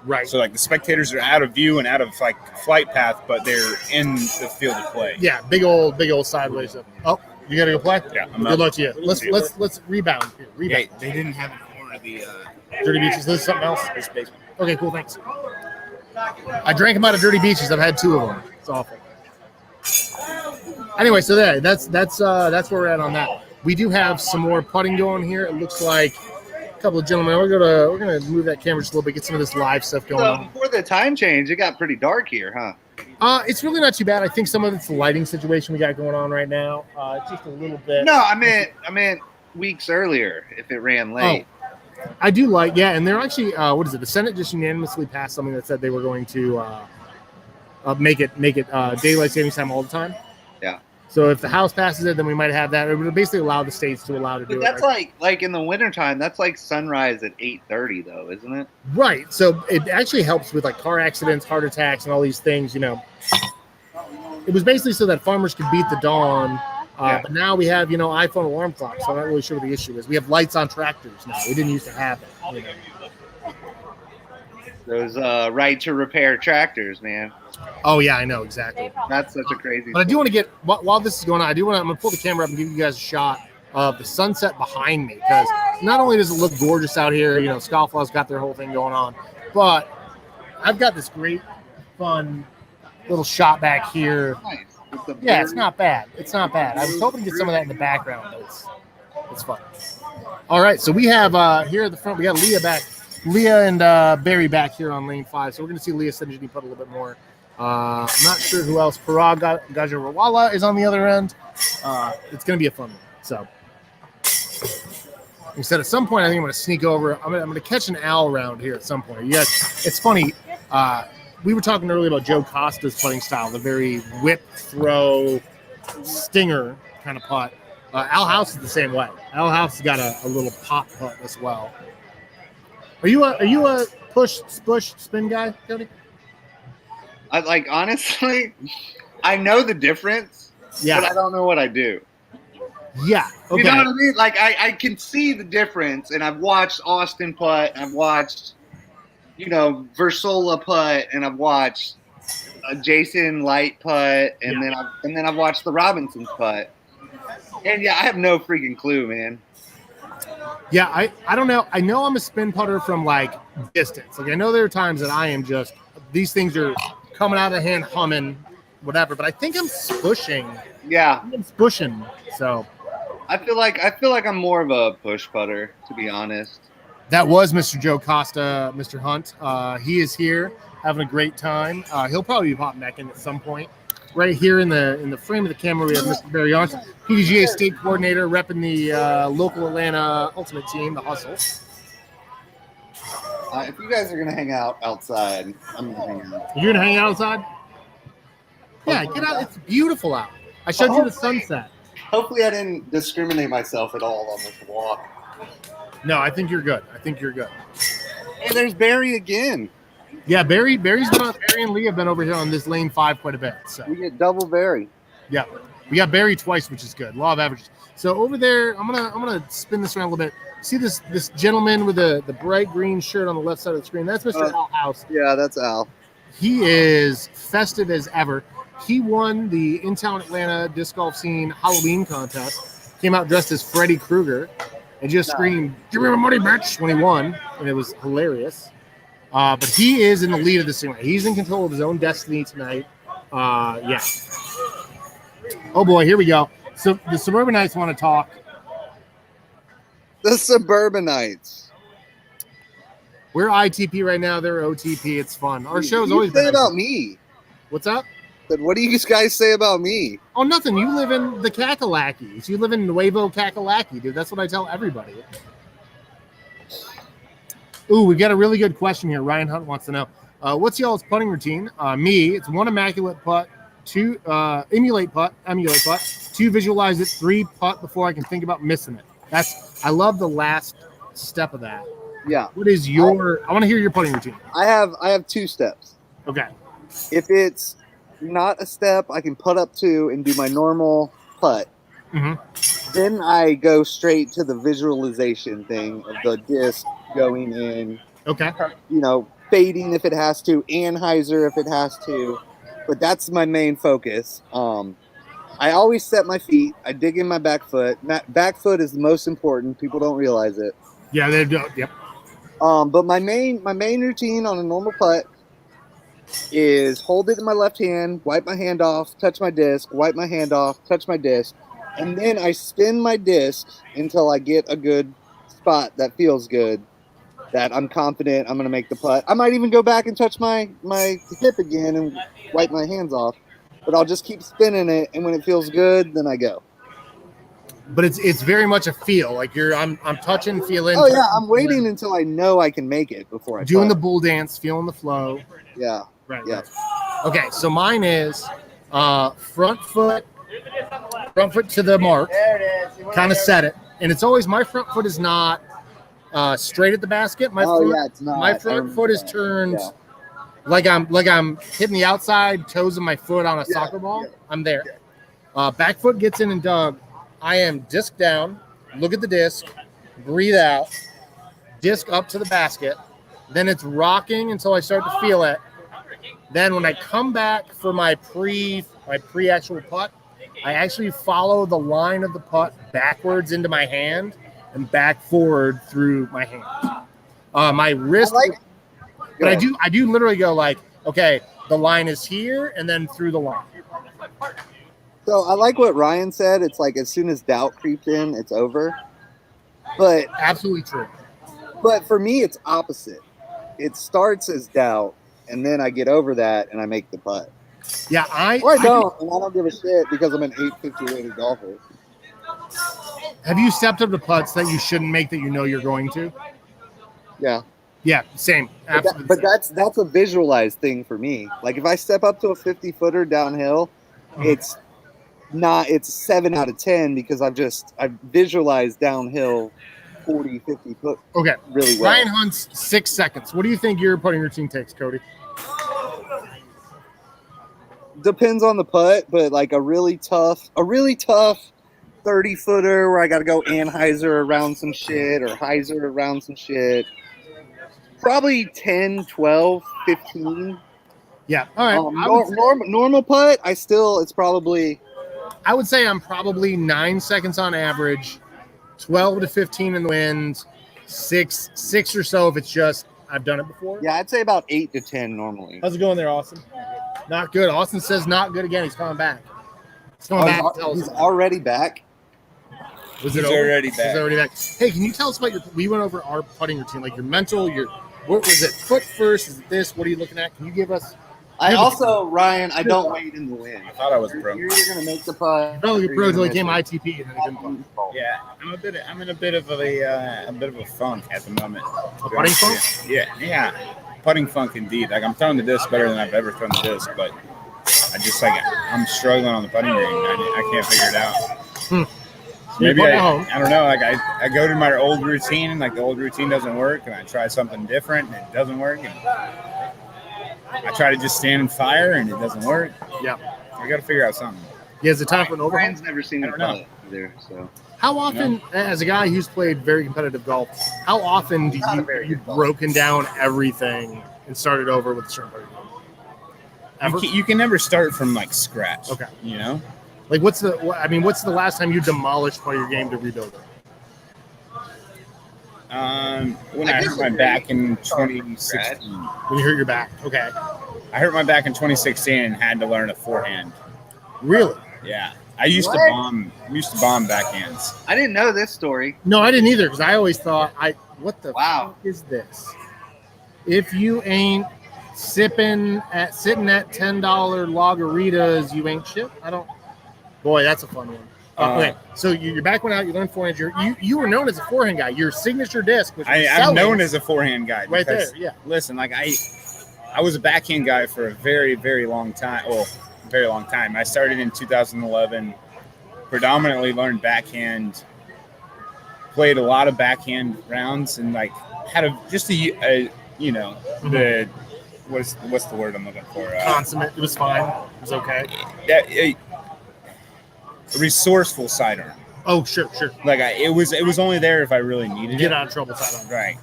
C: Right.
D: So like the spectators are out of view and out of like flight path, but they're in the field of play.
C: Yeah, big old sideways. Oh, you gotta go play?
D: Yeah, I'm
C: Good
D: up.
C: luck to you. Let's rebound. Here, rebound.
D: Yeah, they didn't have it for the
C: Dirty Beaches. This is something else.
D: this basement.
C: Okay, cool. Thanks. I drank them out of Dirty Beaches. I've had 2 of them. It's awful. Anyway, so that's where we're at on that. We do have some more putting going here. It looks like a couple of gentlemen. We're gonna move that camera just a little bit, get some of this live stuff going
B: So
C: on.
B: before the time change, it got pretty dark here, huh?
C: It's really not too bad. I think some of it's the lighting situation we got going on right now. It's just a little bit.
B: No, I meant weeks earlier if it ran late.
C: I do like, and they're actually, what is it? The Senate just unanimously passed something that said they were going to make it daylight savings time all the time.
B: Yeah.
C: So if the House passes it, then we might have that. It would basically allow the states to allow to do
B: But that's
C: it.
B: like in the wintertime, that's like sunrise at 8:30 though, isn't it?
C: Right. So it actually helps with like car accidents, heart attacks, and all these things. It was basically so that farmers could beat the dawn. But now we have, iPhone alarm clocks. So I'm not really sure what the issue is. We have lights on tractors now. We didn't used to have it.
B: Those right to repair tractors, man.
C: Oh yeah, I know exactly.
B: That's such a crazy.
C: But I do want to get while this is going on. I'm going to pull the camera up and give you guys a shot of the sunset behind me because not only does it look gorgeous out here, Scofflaw's got their whole thing going on, but I've got this great, fun little shot back here.
B: Nice.
C: Yeah, it's not bad. It's not bad. I was hoping to get some of that in the background, but it's fun. All right, so we have here at the front, we got Leah and Barry back here on lane 5. So we're going to see Leah Sinjini put a little bit more. I'm not sure who else. Parag Gajarawala is on the other end. It's going to be a fun one. So we said at some point, I think I'm going to sneak over. I'm going to catch an owl round here at some point. Yes, it's funny. We were talking earlier about Joe Costa's putting style, the very whip, throw, stinger kind of putt. Al House is the same way. Al House has got a little pop putt as well. Are you a push spin guy, Cody?
B: I like honestly, I know the difference, but I don't know what I do.
C: Yeah. Okay.
B: You know what I mean? Like I can see the difference, and I've watched Austin putt, I've watched, Versola putt, and I've watched Jason Light putt, and then I've watched the Robinsons putt. And I have no freaking clue, man.
C: Yeah, I don't know. I know I'm a spin putter from like distance. Like I know there are times that I am just these things are coming out of the hand humming, whatever. But I think I'm spushing.
B: Yeah,
C: I'm spushing. So
B: I feel like I'm more of a push putter, to be honest.
C: That was Mr. Joe Costa, Mr. Hunt. He is here having a great time. He'll probably be popping back in at some point. Right here in the frame of the camera, we have Mr. Barry Arnson, PDGA state coordinator, repping the local Atlanta Ultimate Team, the Hustle.
B: If you guys are gonna hang out outside, I'm gonna hang out.
C: You're gonna hang out outside? Yeah, get out. It's beautiful out. I showed you the sunset.
B: Hopefully, I didn't discriminate myself at all on this walk.
C: No, I think you're good.
B: Hey, there's Barry again.
C: Yeah, Barry and Lee have been over here on this lane 5 quite a bit. So
B: we get double Barry.
C: Yeah, we got Barry twice, which is good. Law of averages. So over there, I'm gonna spin this around a little bit. See this gentleman with the bright green shirt on the left side of the screen? That's Mr. Al House.
B: Yeah, that's Al.
C: He is festive as ever. He won the Intown Atlanta disc golf scene Halloween contest. Came out dressed as Freddy Krueger and just screamed, "Give me my money, bitch!" when he won, and it was hilarious. But he is in the lead of this thing. He's in control of his own destiny tonight. Yeah. Oh boy, here we go. So the Suburbanites want to talk.
B: The Suburbanites.
C: We're ITP right now. They're OTP. It's fun. Our show's always been
B: about me.
C: What's up?
B: What do you guys say about me?
C: Oh, nothing. You live in the Kakalakis. You live in Nuevo Kakalaki, dude. That's what I tell everybody. Ooh, we got a really good question here. Ryan Hunt wants to know, what's y'all's putting routine? Me, it's 1 immaculate putt, 2 emulate putt, 2 visualize it, 3 putt before I can think about missing it. I love the last step of that.
B: Yeah.
C: What is your? I want to hear your putting routine.
B: I have 2 steps.
C: Okay.
B: If it's not a step, I can putt up 2 and do my normal putt.
C: Mm-hmm.
B: Then I go straight to the visualization thing of the disc going in.
C: Okay.
B: Fading if it has to, Anheuser if it has to. But that's my main focus. I always set my feet. I dig in my back foot. Back foot is the most important. People don't realize it.
C: Yeah, they do. Yep.
B: But my main routine on a normal putt is hold it in my left hand, wipe my hand off, touch my disc, wipe my hand off, touch my disc, and then I spin my disc until I get a good spot that feels good, that I'm confident I'm going to make the putt. I might even go back and touch my hip again and wipe my hands off, but I'll just keep spinning it, and when it feels good, then I go.
C: But it's very much a feel. Like I'm touching, feeling.
B: Oh yeah, I'm waiting until I know I can make it before I
C: doing
B: putt.
C: the bull dance, feeling the flow.
B: Yeah.
C: Right.
B: Yeah.
C: Right. Okay, so mine is front foot to the mark. Kind of set it, and it's always my front foot is not straight at the basket.
B: It's not.
C: My front foot is turned like I'm hitting the outside toes of my foot on a soccer ball. Yeah. I'm there. Back foot gets in and dug. I am disc down. Look at the disc. Breathe out. Disc up to the basket. Then it's rocking until I start to feel it. Then when I come back for my pre-actual putt, I actually follow the line of the putt backwards into my hand and back forward through my hand. My wrist, but I do literally go like, okay, the line is here and then through the line.
B: So I like what Ryan said. It's like as soon as doubt creeps in, it's over. But
C: Absolutely true.
B: but for me, it's opposite. It starts as doubt, and then I get over that and I make the putt.
C: Yeah,
B: Or I don't, and I don't give a shit because I'm an 850 rated golfer.
C: Have you stepped up to putts that you shouldn't make that you know you're going to?
B: Yeah.
C: Yeah, same. Absolutely.
B: But that's a visualized thing for me. Like if I step up to a 50-footer downhill, it's 7 out of 10 because I've visualized downhill 40, 50 foot
C: okay.
B: really well.
C: Ryan Hunt's 6 seconds. What do you think your putting routine takes, Cody?
B: Depends on the putt, but like a really tough 30-footer where I got to go Anheuser around some shit or Heiser around some shit. Probably 10, 12, 15.
C: Yeah. All right.
B: Normal putt, it's probably...
C: I would say I'm probably 9 seconds on average, 12 to 15 in the wind, six or so if it's just I've done it before.
B: Yeah, I'd say about 8 to 10 normally.
C: How's it going there, Austin? Not good. Austin says not good again. He's coming back. He's coming back.
B: He's already back.
C: He's
D: already back.
C: He's already back. Hey, can you tell us about we went over our putting routine, like your mental, what was it? Foot first? Is it this? What are you looking at? Can you give us?
B: Ryan, I don't wade in the wind.
D: I thought I was pro.
B: You're either going to make the putt.
C: No, you're pro until he came ITP and then he couldn't putt.
D: Yeah, I'm in a bit of a funk at the moment.
C: A putting funk?
D: Yeah, putting funk indeed. Like I'm throwing the disc better than I've ever thrown the disc, but I'm struggling on the putting green. I can't figure it out. Maybe I don't know. Like I go to my old routine and like the old routine doesn't work, and I try something different and it doesn't work. And I try to just stand and fire and it doesn't work.
C: Yeah,
D: I got to figure out something.
C: Yeah, is it time for an overhaul?
B: Ryan's never seen it either. So
C: how often, as a guy who's played very competitive golf, how often do you've broken down everything and started over with a certain putting?
D: You can never start from like scratch.
C: Okay,
D: you know.
C: Like what's the last time you demolished part of your game to rebuild it?
D: When I hurt my back in 2016.
C: When you hurt your back, okay.
D: I hurt my back in 2016 and had to learn a forehand.
C: Really?
D: Yeah. I used to bomb backhands.
B: I didn't know this story.
C: No, I didn't either because I always thought, what the
B: fuck
C: is this? If you ain't sitting at $10 lagaritas, you ain't shit. Boy, that's a fun one. Okay, so your back went out. You learned forehand. You were known as a forehand guy. Your signature disc was
D: I'm known as a forehand guy.
C: Right there, yeah.
D: Listen, like I was a backhand guy for a very, very long time. Well, very long time. I started in 2011. Predominantly learned backhand. Played a lot of backhand rounds and like had what's the word I'm looking for?
C: Consummate. It was fine. It was okay.
D: Yeah. Resourceful sidearm.
C: Oh, sure.
D: Like it was only there if I really needed
C: Get
D: it.
C: out of trouble sidearm.
D: Right.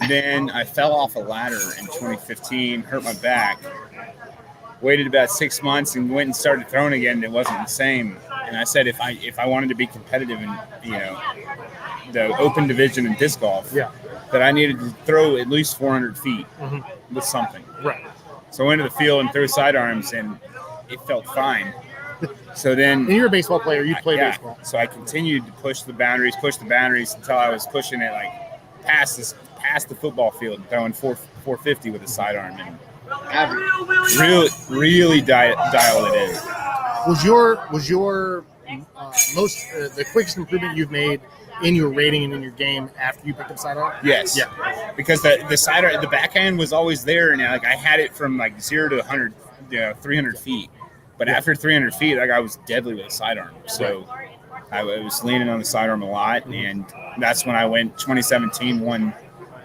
D: Then I fell off a ladder in 2015, hurt my back. Waited about 6 months and went and started throwing again. And it wasn't the same. And I said if I wanted to be competitive in the open division in disc golf, that I needed to throw at least 400 feet with something.
C: Right.
D: So I went to the field and threw sidearms, and it felt fine. So then,
C: and you're a baseball player. You play baseball.
D: So I continued to push the boundaries until I was pushing it like past the football field, throwing 450 with a sidearm, and really dialed it in.
C: Was your the quickest improvement you've made in your rating and in your game after you picked up sidearm?
D: Yes. Yeah. Because the sidearm, the backhand was always there, and like I had it from like 0 to 100, 300 feet. But after 300 feet, like I was deadly with a sidearm. So I was leaning on the sidearm a lot, and that's when I went 2017, won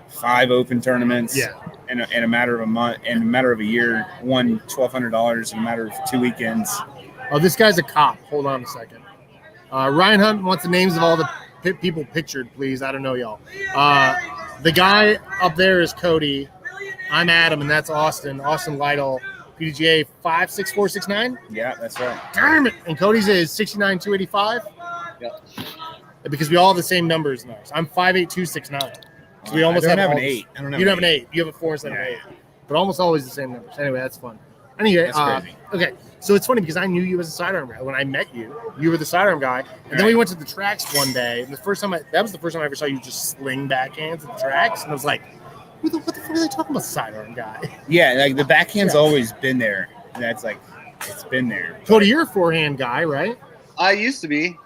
D: 5 open tournaments. Yeah. In a matter of a month, in a matter of a year, won $1,200 in a matter of 2 weekends.
C: Oh, this guy's a cop. Hold on a second. Ryan Hunt wants the names of all the people pictured, please. I don't know y'all. The guy up there is Cody. I'm Adam, and that's Austin. Austin Lytle. PDGA 56469.
D: Yeah, that's right.
C: Damn it! And Cody's is 69285.
B: Yeah.
C: Because we all have the same numbers in ours. I'm 58269. So we almost
D: have
C: an
D: 8. I don't have.
C: You don't have an 8. You have a 4 instead of 8. But almost always the same numbers. Anyway, that's fun. Anyway,
D: That's crazy.
C: okay. So it's funny because I knew you as a sidearm guy. When I met you, you were the sidearm guy. And then we went to the tracks one day. And that was the first time I ever saw you just sling backhands at the tracks. And I was like, what the fuck are they talking about, sidearm guy?
D: Yeah, like the backhand's always been there. That's like, it's been there.
C: Cody, you're a forehand guy, right?
B: I used to be.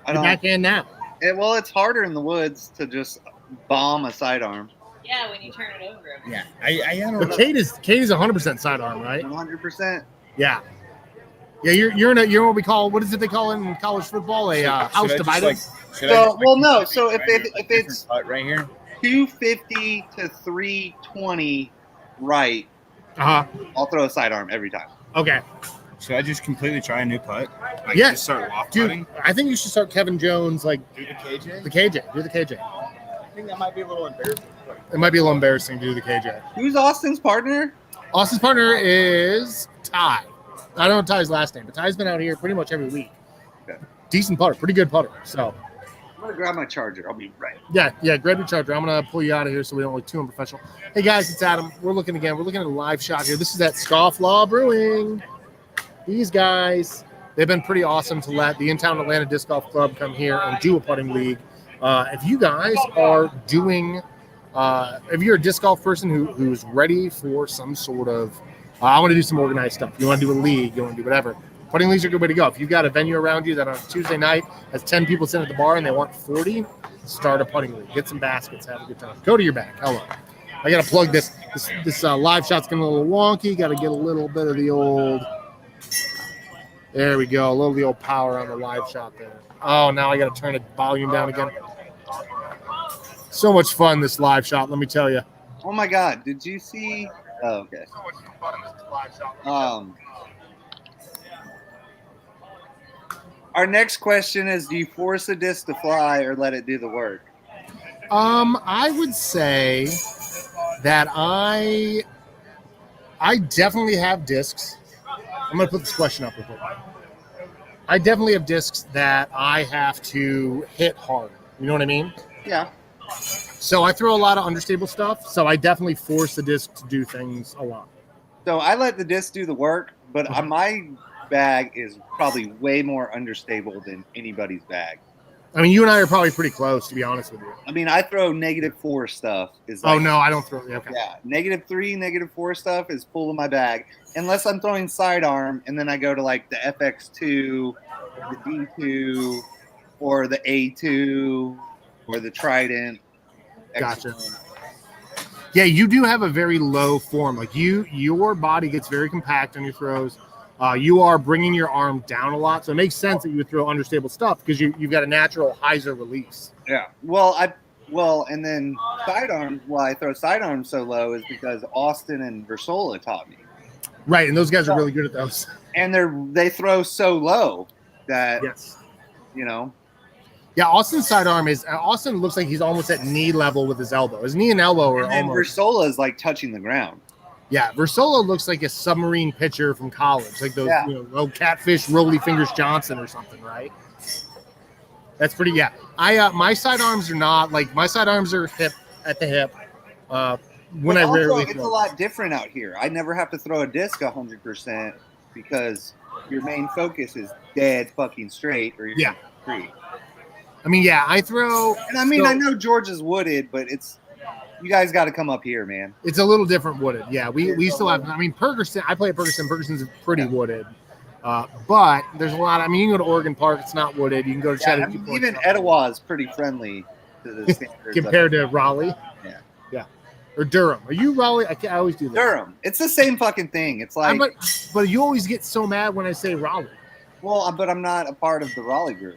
B: I
C: You're
B: don't.
C: backhand now.
B: Well, it's harder in the woods to just bomb a sidearm.
F: Yeah, when you turn it over.
D: Yeah, I don't
C: But
D: know.
C: Kate is 100% sidearm, right?
B: 100%.
C: Yeah. Yeah, you're what we call, what is it they call in college football? A house divided?
B: So if it's
D: putt right here,
B: 250 to 320 right,
C: Uh-huh.
B: I'll throw a sidearm every time.
C: Okay.
D: should I just completely try a new putt? Like
C: Yeah.
D: just start loft
C: Dude,
D: putting?
C: I think you should start Kevin Jones, like
D: Do the KJ?
C: the KJ. Do the KJ.
D: I think that might be a little embarrassing.
C: It might be a little embarrassing to do the KJ.
B: Who's Austin's partner?
C: Austin's partner is Ty. I don't know Ty's last name, but Ty's been out here pretty much every week.
B: Okay.
C: Decent putter, pretty good putter. So,
B: I'm gonna grab my charger. I'll be right.
C: yeah, grab your charger. I'm going to pull you out of here so we don't look too unprofessional. Hey, guys, it's Adam. We're looking at a live shot here. This is at Scofflaw Brewing. These guys, they've been pretty awesome to let the Intown Atlanta Disc Golf Club come here and do a putting league. If you guys are doing, if you're a disc golf person who's ready for some sort of, I want to do some organized stuff. You want to do a league, you want to do whatever. Putting leagues are a good way to go. If you've got a venue around you that on Tuesday night has 10 people sitting at the bar and they want 40, start a putting league. Get some baskets, have a good time. Go to your back. Hello. I got to plug this. This live shot's getting a little wonky. Got to get a little bit of the old. There we go. A little of the old power on the live shot there. Oh, now I got to turn the volume down again. So much fun, this live shot, let me tell you.
B: Oh my God! Did you see? Oh, okay.
C: So much fun in this live shot.
B: Our next question is: do you force a disc to fly or let it do the work?
C: I would say that I definitely have discs. I'm going to put this question up real quick. I definitely have discs that I have to hit hard. You know what I mean?
B: Yeah.
C: So I throw a lot of understable stuff. So I definitely force the disc to do things a lot.
B: So I let the disc do the work, but my bag is probably way more understable than anybody's bag.
C: I mean, you and I are probably pretty close, to be honest with you.
B: I mean, I throw -4 stuff.
C: Oh, no, I don't throw. Okay.
B: Yeah, -3, -4 stuff is full of my bag, unless I'm throwing sidearm, and then I go to like the FX2, the D2, or the A2, or the Trident.
C: Gotcha. Yeah, you do have a very low form. Like your body gets very compact on your throws. You are bringing your arm down a lot, so it makes sense that you would throw understable stuff because you've got a natural hyzer release.
B: Yeah. And then sidearm. Why I throw sidearm so low is because Austin and Versola taught me.
C: Right, and those guys are really good at those.
B: And they throw so low that
C: Yes.
B: you know.
C: Yeah, Austin's sidearm Austin looks like he's almost at knee level with his elbow. His knee and elbow are
B: And
C: almost.
B: Versola is like touching the ground.
C: Yeah, Versola looks like a submarine pitcher from college, like those
B: Yeah.
C: old catfish, Rolly Fingers Johnson or something, right? That's pretty. Yeah, my sidearms are not like my sidearms are hip at the hip. When I
B: also,
C: rarely
B: it's
C: throw.
B: a lot different out here. I never have to throw a disc 100% because your main focus is dead fucking straight or you're free.
C: I mean, yeah, I throw.
B: And I mean,
C: so-
B: I know Georgia's wooded, but you guys got to come up here, man.
C: It's a little different wooded. Yeah, we still have. I mean, Perkerson. I play at Perkerson. Perkerson's pretty wooded, but there's a lot. I mean, you can go to Oregon Park. It's not wooded. You can go to
B: Yeah, I
C: Chattahoochee
B: mean,
C: Point.
B: even Etowah is pretty friendly to the standards
C: compared to Raleigh.
B: Yeah.
C: Or Durham. Are you Raleigh? I always do that.
B: Durham. It's the same fucking thing. It's like,
C: but you always get so mad when I say Raleigh.
B: well, but I'm not a part of the Raleigh group.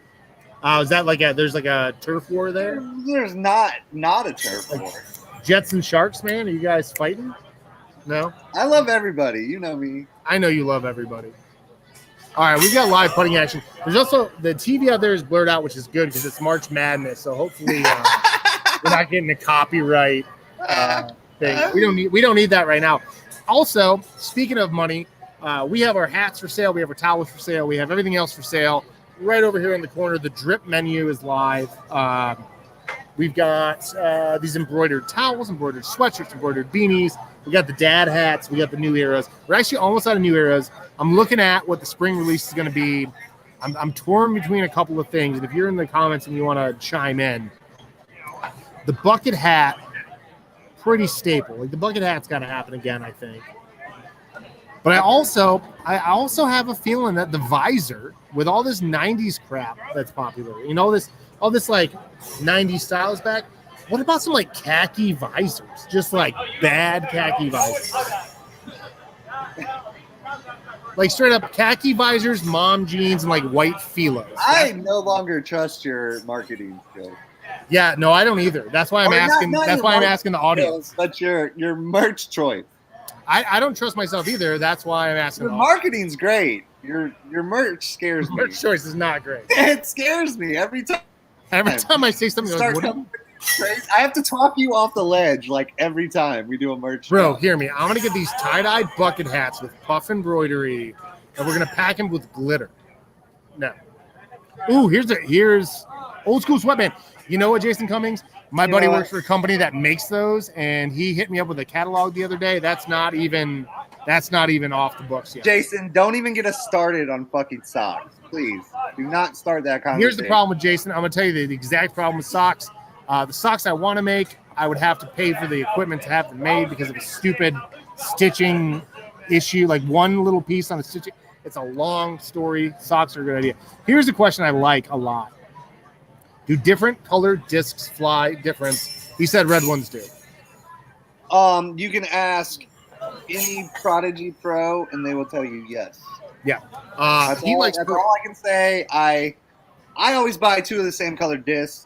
C: Is that like there's like a turf war there?
B: There's not a turf war.
C: Jets and Sharks, man. Are you guys fighting? No.
B: I love everybody. You know me.
C: I know you love everybody. All right, we've got live putting action. There's also the TV out there is blurred out, which is good because it's March Madness. So hopefully we're not getting a copyright thing. We don't need that right now. Also, speaking of money, we have our hats for sale. We have our towels for sale. We have everything else for sale. Right over here in the corner, the drip menu is live. We've got these embroidered towels, embroidered sweatshirts, embroidered beanies. We got the dad hats. We got the new eras. We're actually almost out of new eras. I'm looking at what the spring release is going to be. I'm torn between a couple of things. And if you're in the comments and you want to chime in, the bucket hat, pretty staple. Like the bucket hat's got to happen again, I think. But I also have a feeling that the visor, with all this 90s crap that's popular, all this like 90s styles back, what about some like khaki visors? Just like bad khaki visors. Like straight up khaki visors, mom jeans, and like white filos.
B: I no longer trust your marketing skills.
C: Yeah, no, I don't either. That's why I'm asking. That's why I'm asking the audience.
B: But your merch choice.
C: I don't trust myself either. That's why I'm asking.
B: Your marketing's great. Your merch scares me.
C: Merch choice is not great.
B: It scares me every time.
C: Every time I say something, like,
B: crazy. I have to talk you off the ledge like every time we do a merch.
C: Bro, hear me. I'm gonna get these tie-dye bucket hats with puff embroidery, and we're gonna pack them with glitter. No. Ooh, here's old school sweatband. You know what, Jason Cummings? My buddy works for a company that makes those, and he hit me up with a catalog the other day. That's not even off the books yet.
B: Jason, don't even get us started on fucking socks. Please do not start that conversation.
C: Here's the problem with Jason. I'm gonna tell you the exact problem with socks. The socks I want to make, I would have to pay for the equipment to have them made because of a stupid stitching issue, like one little piece on the stitching. It's a long story. Socks are a good idea. Here's a question I like a lot. Do different colored discs fly different? He said red ones do.
B: You can ask any Prodigy Pro, and they will tell you yes.
C: Yeah.
B: That's all I can say. I always buy two of the same colored discs.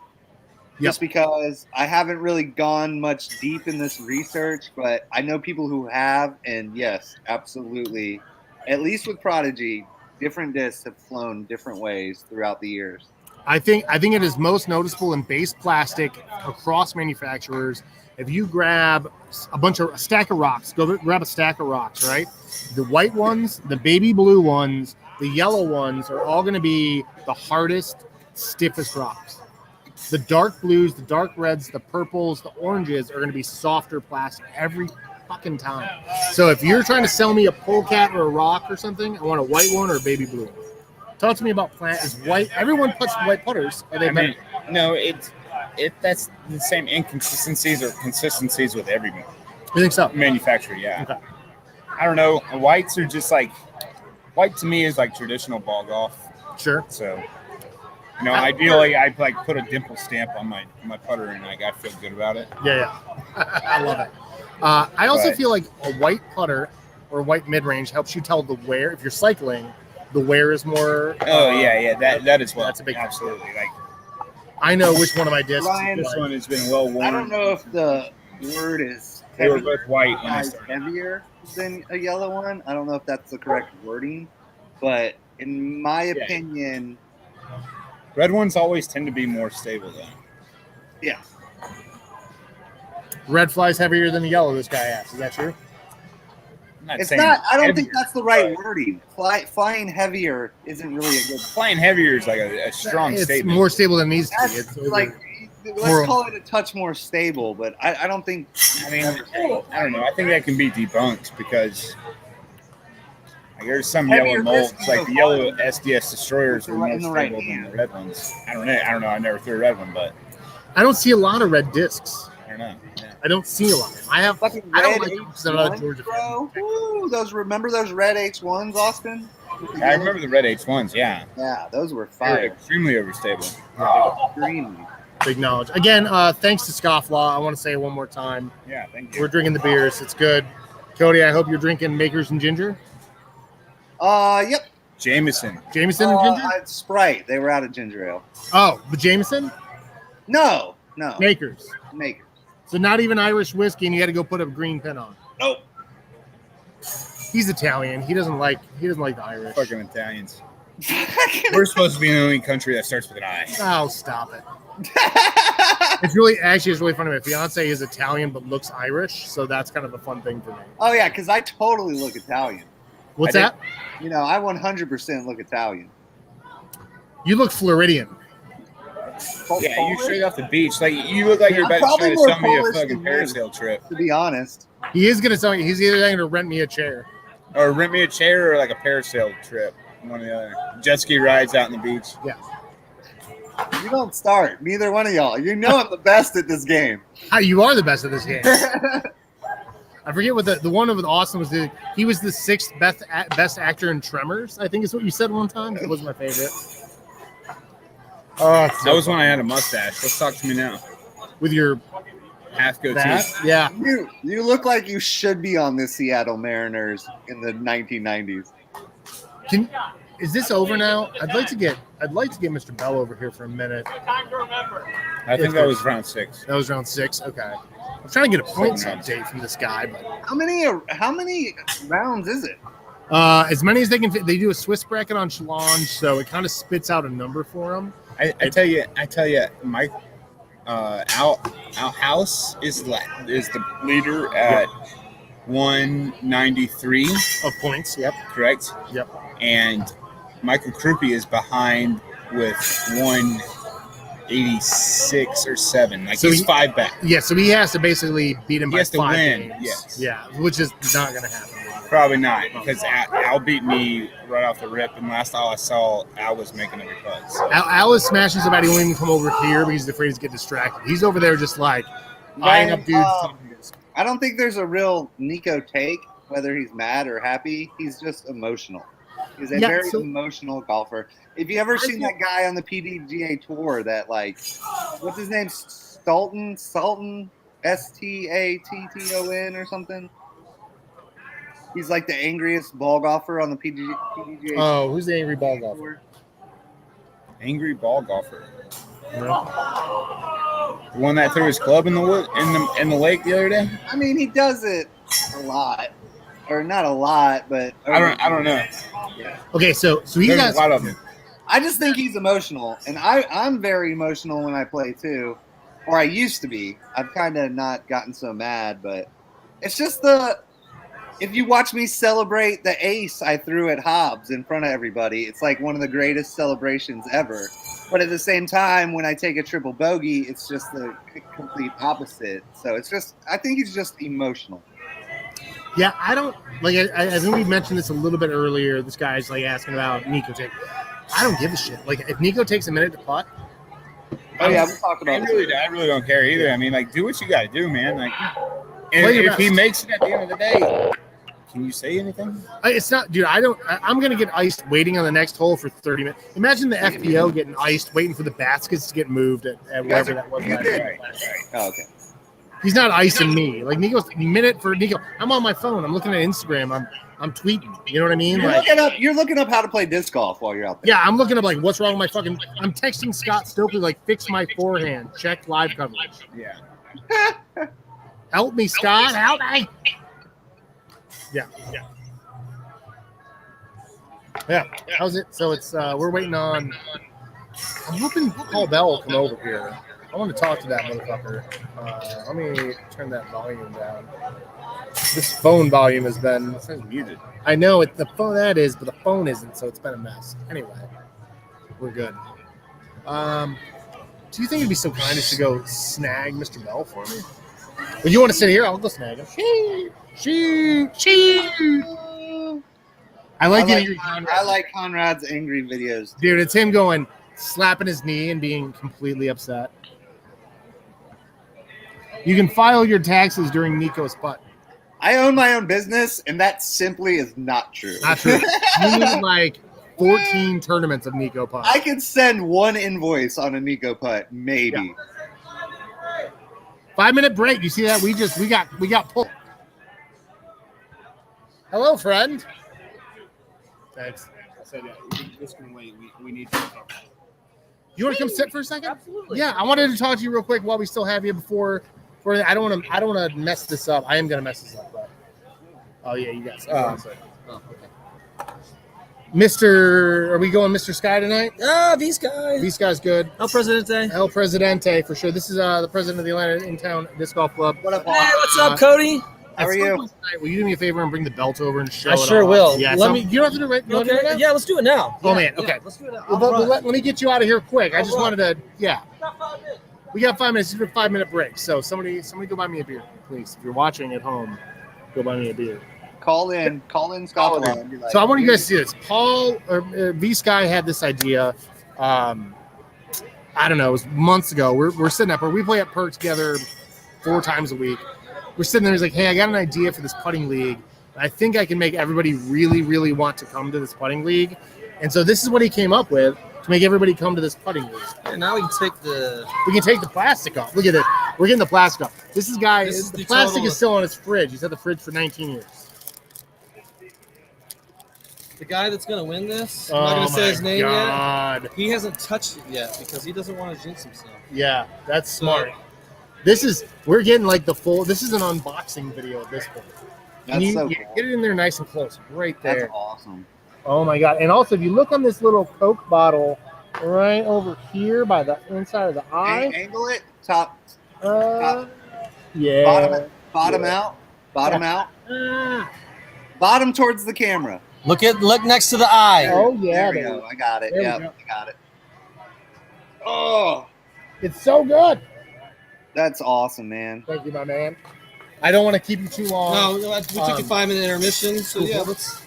B: Just because I haven't really gone much deep in this research, but I know people who have, and yes, absolutely. At least with Prodigy, different discs have flown different ways throughout the years.
C: I think it is most noticeable in base plastic across manufacturers. If you grab a stack of rocks, go grab a stack of rocks, right? The white ones, the baby blue ones, the yellow ones are all going to be the hardest, stiffest rocks. The dark blues, the dark reds, the purples, the oranges are going to be softer plastic every fucking time. So if you're trying to sell me a polecat or a rock or something, I want a white one or a baby blue one. Talk to me about plant. Is white? Everyone puts white putters. Are they better?
D: No, that's the same inconsistencies or consistencies with every
C: You think so?
D: manufacturer. Yeah.
C: Okay.
D: I don't know. Whites are just like white to me is like traditional ball golf.
C: Sure.
D: So. Ideally, I like put a dimple stamp on my putter, and I feel good about it.
C: Yeah. I love it. I also feel like a white putter or a white mid-range helps you tell the wear. If you're cycling, the wear is more.
D: That as well.
C: That's a big
D: absolutely. Like
C: I know which one of my discs.
B: Ryan,
D: this one has been well worn.
B: I don't know if the word is.
D: They were both white when I started.
B: Heavier than a yellow one. I don't know if that's the correct wording, but in my opinion.
D: Red ones always tend to be more stable, though.
B: Yeah.
C: Red flies heavier than the yellow this guy has. Is that true?
B: It's not. I don't think that's the right wording. Flying heavier isn't really a good.
D: Flying heavier is like a strong statement.
C: It's more stable than these.
B: It's like let's call it a touch more stable, but I don't think.
D: I don't know. I think that can be debunked because. There's some yellow molds, like the yellow SDS Destroyers, are more stable than the red ones. I don't know. I never threw a red one, but
C: I don't see a lot of red discs.
D: I don't know. Yeah.
C: I don't see a lot. I have.
B: Fucking
C: I don't
B: red
C: like
B: H1s,
C: them out of Georgia.
B: Bro. Ooh, remember those red H1s, Austin?
D: I remember the red H1s. Yeah.
B: Yeah, those were
D: They were
B: fire.
D: extremely overstable.
B: Extremely.
C: Big knowledge. Again, thanks to Scofflaw. I want to say it one more time.
D: Yeah, thank you.
C: We're drinking the beers. It's good. Cody, I hope you're drinking Makers and Ginger.
B: Yep.
D: Jameson
C: and Ginger?
B: Sprite. They were out of ginger ale.
C: Oh, but Jameson?
B: No.
C: Makers.
B: Makers.
C: So not even Irish whiskey, and you had to go put a green pin on.
B: Nope.
C: He's Italian. He doesn't like the Irish.
D: Fucking Italians. We're supposed to be the only country that starts with an I.
C: Oh, stop it. It's really funny. My fiance is Italian but looks Irish, so that's kind of a fun thing for me.
B: Oh yeah, because I totally look Italian.
C: What's that?
B: I 100% look Italian.
C: You look Floridian.
D: Yeah, you're straight off the beach. Like you look like you're about to try to sell me a fucking parasail trip,
B: to be honest.
C: He is gonna tell me he's either going to rent me a chair.
D: or rent me a chair, or like a parasail trip. One or the other. Jet ski rides out on the beach.
C: Yeah.
B: You don't start. Neither one of y'all. You know I'm the best at this game.
C: You are the best at this game. I forget what the one with Austin was. He was the 6th best actor in Tremors. I think is what you said one time. It was my favorite. Oh,
D: That was when I had a mustache. Let's talk to me now.
C: with your
D: Half goatee.
C: yeah.
B: You look like you should be on the Seattle Mariners in the 1990s.
C: Is this over now? I'd like to get Mr. Bell over here for a minute.
D: I think that was round 6.
C: That was round 6. Okay. I'm trying to get a points update from this guy, but
B: How many rounds is it?
C: as many as they can fit. They do a Swiss bracket on Challenge, so it kind of spits out a number for them.
D: I tell you, Mike, Al House is the leader at 193
C: Of points, yep.
D: correct?
C: Yep.
D: And Michael Krupe is behind with 186 or 7. Like
C: So
D: he's
C: he-
D: 5 back.
C: Yeah, so he has to basically beat him
D: He
C: by
D: has to
C: 5
D: win,
C: games.
D: yes.
C: Yeah, which is not going to happen.
D: Probably not, because Al beat me right off the rip, and last all I saw, Al was making every putt. So.
C: Al is smashing so bad he won't even come over here because he's afraid to get distracted. He's over there just like eyeing up dudes.
B: I don't think there's a real Nico take, whether he's mad or happy. He's just emotional. He's a very emotional golfer. If you ever seen that guy on the PDGA tour, that like, what's his name? Sultan, Statton or something. He's like the angriest ball golfer on the PDGA.
C: Oh, who's the angry ball golfer?
D: Angry ball golfer. The one that threw his club in the lake the other day.
B: I mean, he does it a lot, or not a lot, but
D: I don't know.
B: Yeah.
C: Okay, so he
D: There's
C: has
D: a lot of them.
B: I just think he's emotional, and I'm very emotional when I play too, or I used to be. I've kind of not gotten so mad, but it's just if you watch me celebrate the ace I threw at Hobbs in front of everybody, it's like one of the greatest celebrations ever. But at the same time, when I take a triple bogey, it's just the complete opposite. So it's just, I think he's just emotional.
C: Yeah, I don't like. I think we mentioned this a little bit earlier. This guy's like asking about Nico take. I don't give a shit. Like if Nico takes a minute to putt.
B: Oh yeah, we'll talk
D: I
B: about
D: really don't care either. I mean, like, do what you got to do, man. Like,
C: Play your
D: if he
C: best.
D: makes it at the end of the day, can you say anything?
C: It's not, dude. I'm gonna get iced waiting on the next hole for 30 minutes. Imagine the FPO getting iced, waiting for the baskets to get moved at wherever that was.
D: Right.
B: Oh, okay.
C: He's not icing me. Like Nico's minute for Nico. I'm on my phone. I'm looking at Instagram. I'm tweeting. You know what I mean? Like,
B: You're looking up how to play disc golf while you're out there.
C: yeah, I'm looking up like what's wrong with my fucking. I'm texting Scott Stokely like fix my forehand. Check live coverage.
D: Yeah.
C: Help me, Scott. Help me. Yeah. How's it? So it's we're waiting on. I'm hoping Paul Bell will come over here. I want to talk to that motherfucker. Let me turn that volume down. This phone volume has been
D: Muted.
C: I know the phone that is, but the phone isn't, so it's been a mess. Anyway, we're good. Do you think it'd be so kind as to go snag Mr. Bell for me? If you want to sit here, I'll go snag him. Shoot. I
B: like Conrad's angry videos.
C: Dude, it's him going, slapping his knee and being completely upset. You can file your taxes during Nico's putt.
B: I own my own business, and that simply is not true.
C: Not true. You need like 14 tournaments of Nico putts.
B: I could send one invoice on a Nico putt, maybe.
C: Yeah. 5-minute break. You see that? We got pulled. Hello, friend. Thanks.
D: I said, yeah, we're just gonna wait. We need to talk.
C: You want to come sit for a second?
E: Absolutely.
C: Yeah, I wanted to talk to you real quick while we still have you before I don't want to mess this up. I am going to mess this up, but oh yeah, you got something. Okay. Mr. Are we going Mr. Sky tonight?
E: These guys.
C: These guys good.
E: El Presidente.
C: El Presidente for sure. This is the president of the Atlanta Intown Disc Golf Club.
B: What up,
E: Hey, what's up, Cody?
B: How are
C: some
B: you?
C: point tonight, will you do me a favor and bring the belt over and show
E: I
C: it
E: sure
C: off?
E: will.
C: Yeah,
E: Let me.
C: you don't have to do it right. You want to do it
E: Okay.
C: now?
E: Yeah, let's do it now.
C: Oh,
E: Yeah,
C: man, okay.
E: yeah, let's do it now.
C: Let me get you out of here quick. I just
E: All
C: wanted to, yeah.
E: Got 5 minutes.
C: We got 5 minutes. It's a 5-minute break. So somebody go buy me a beer, please. If you're watching at home, go buy me a beer.
B: Call in Scofflaw and be like,
C: So I want you guys to see this. Paul or V Sky had this idea. I don't know. It was months ago. We're sitting up, or we play at Perk together 4 times a week. We're sitting there. He's like, "Hey, I got an idea for this putting league. I think I can make everybody really, really want to come to this putting league." And so this is what he came up with to make everybody come to this putting league.
F: And now we can take
C: the plastic off. Look at it. We're getting the plastic off. This is the plastic is still on his fridge. He's had the fridge for 19 years.
F: the guy that's going to win this. I'm not going to say his name yet. He hasn't touched it yet because he doesn't want to jinx himself.
C: Yeah, that's smart. We're getting like the full. This is an unboxing video at this point.
B: That's so
C: you
B: cool.
C: get it in there nice and close, right there.
B: That's awesome.
C: Oh my god! And also, if you look on this little Coke bottle, right over here by the inside of the eye,
B: Angle it, top,
C: yeah,
B: bottom out, bottom towards the camera.
F: Look next to the eye.
C: Oh yeah,
B: There we go. I got it.
C: There we
B: Yep,
C: go.
B: I got it. Oh,
C: it's so good.
B: that's awesome, man.
C: Thank you, my man. I don't want to keep you too long.
F: No, we took a 5-minute intermission. So yeah, let's.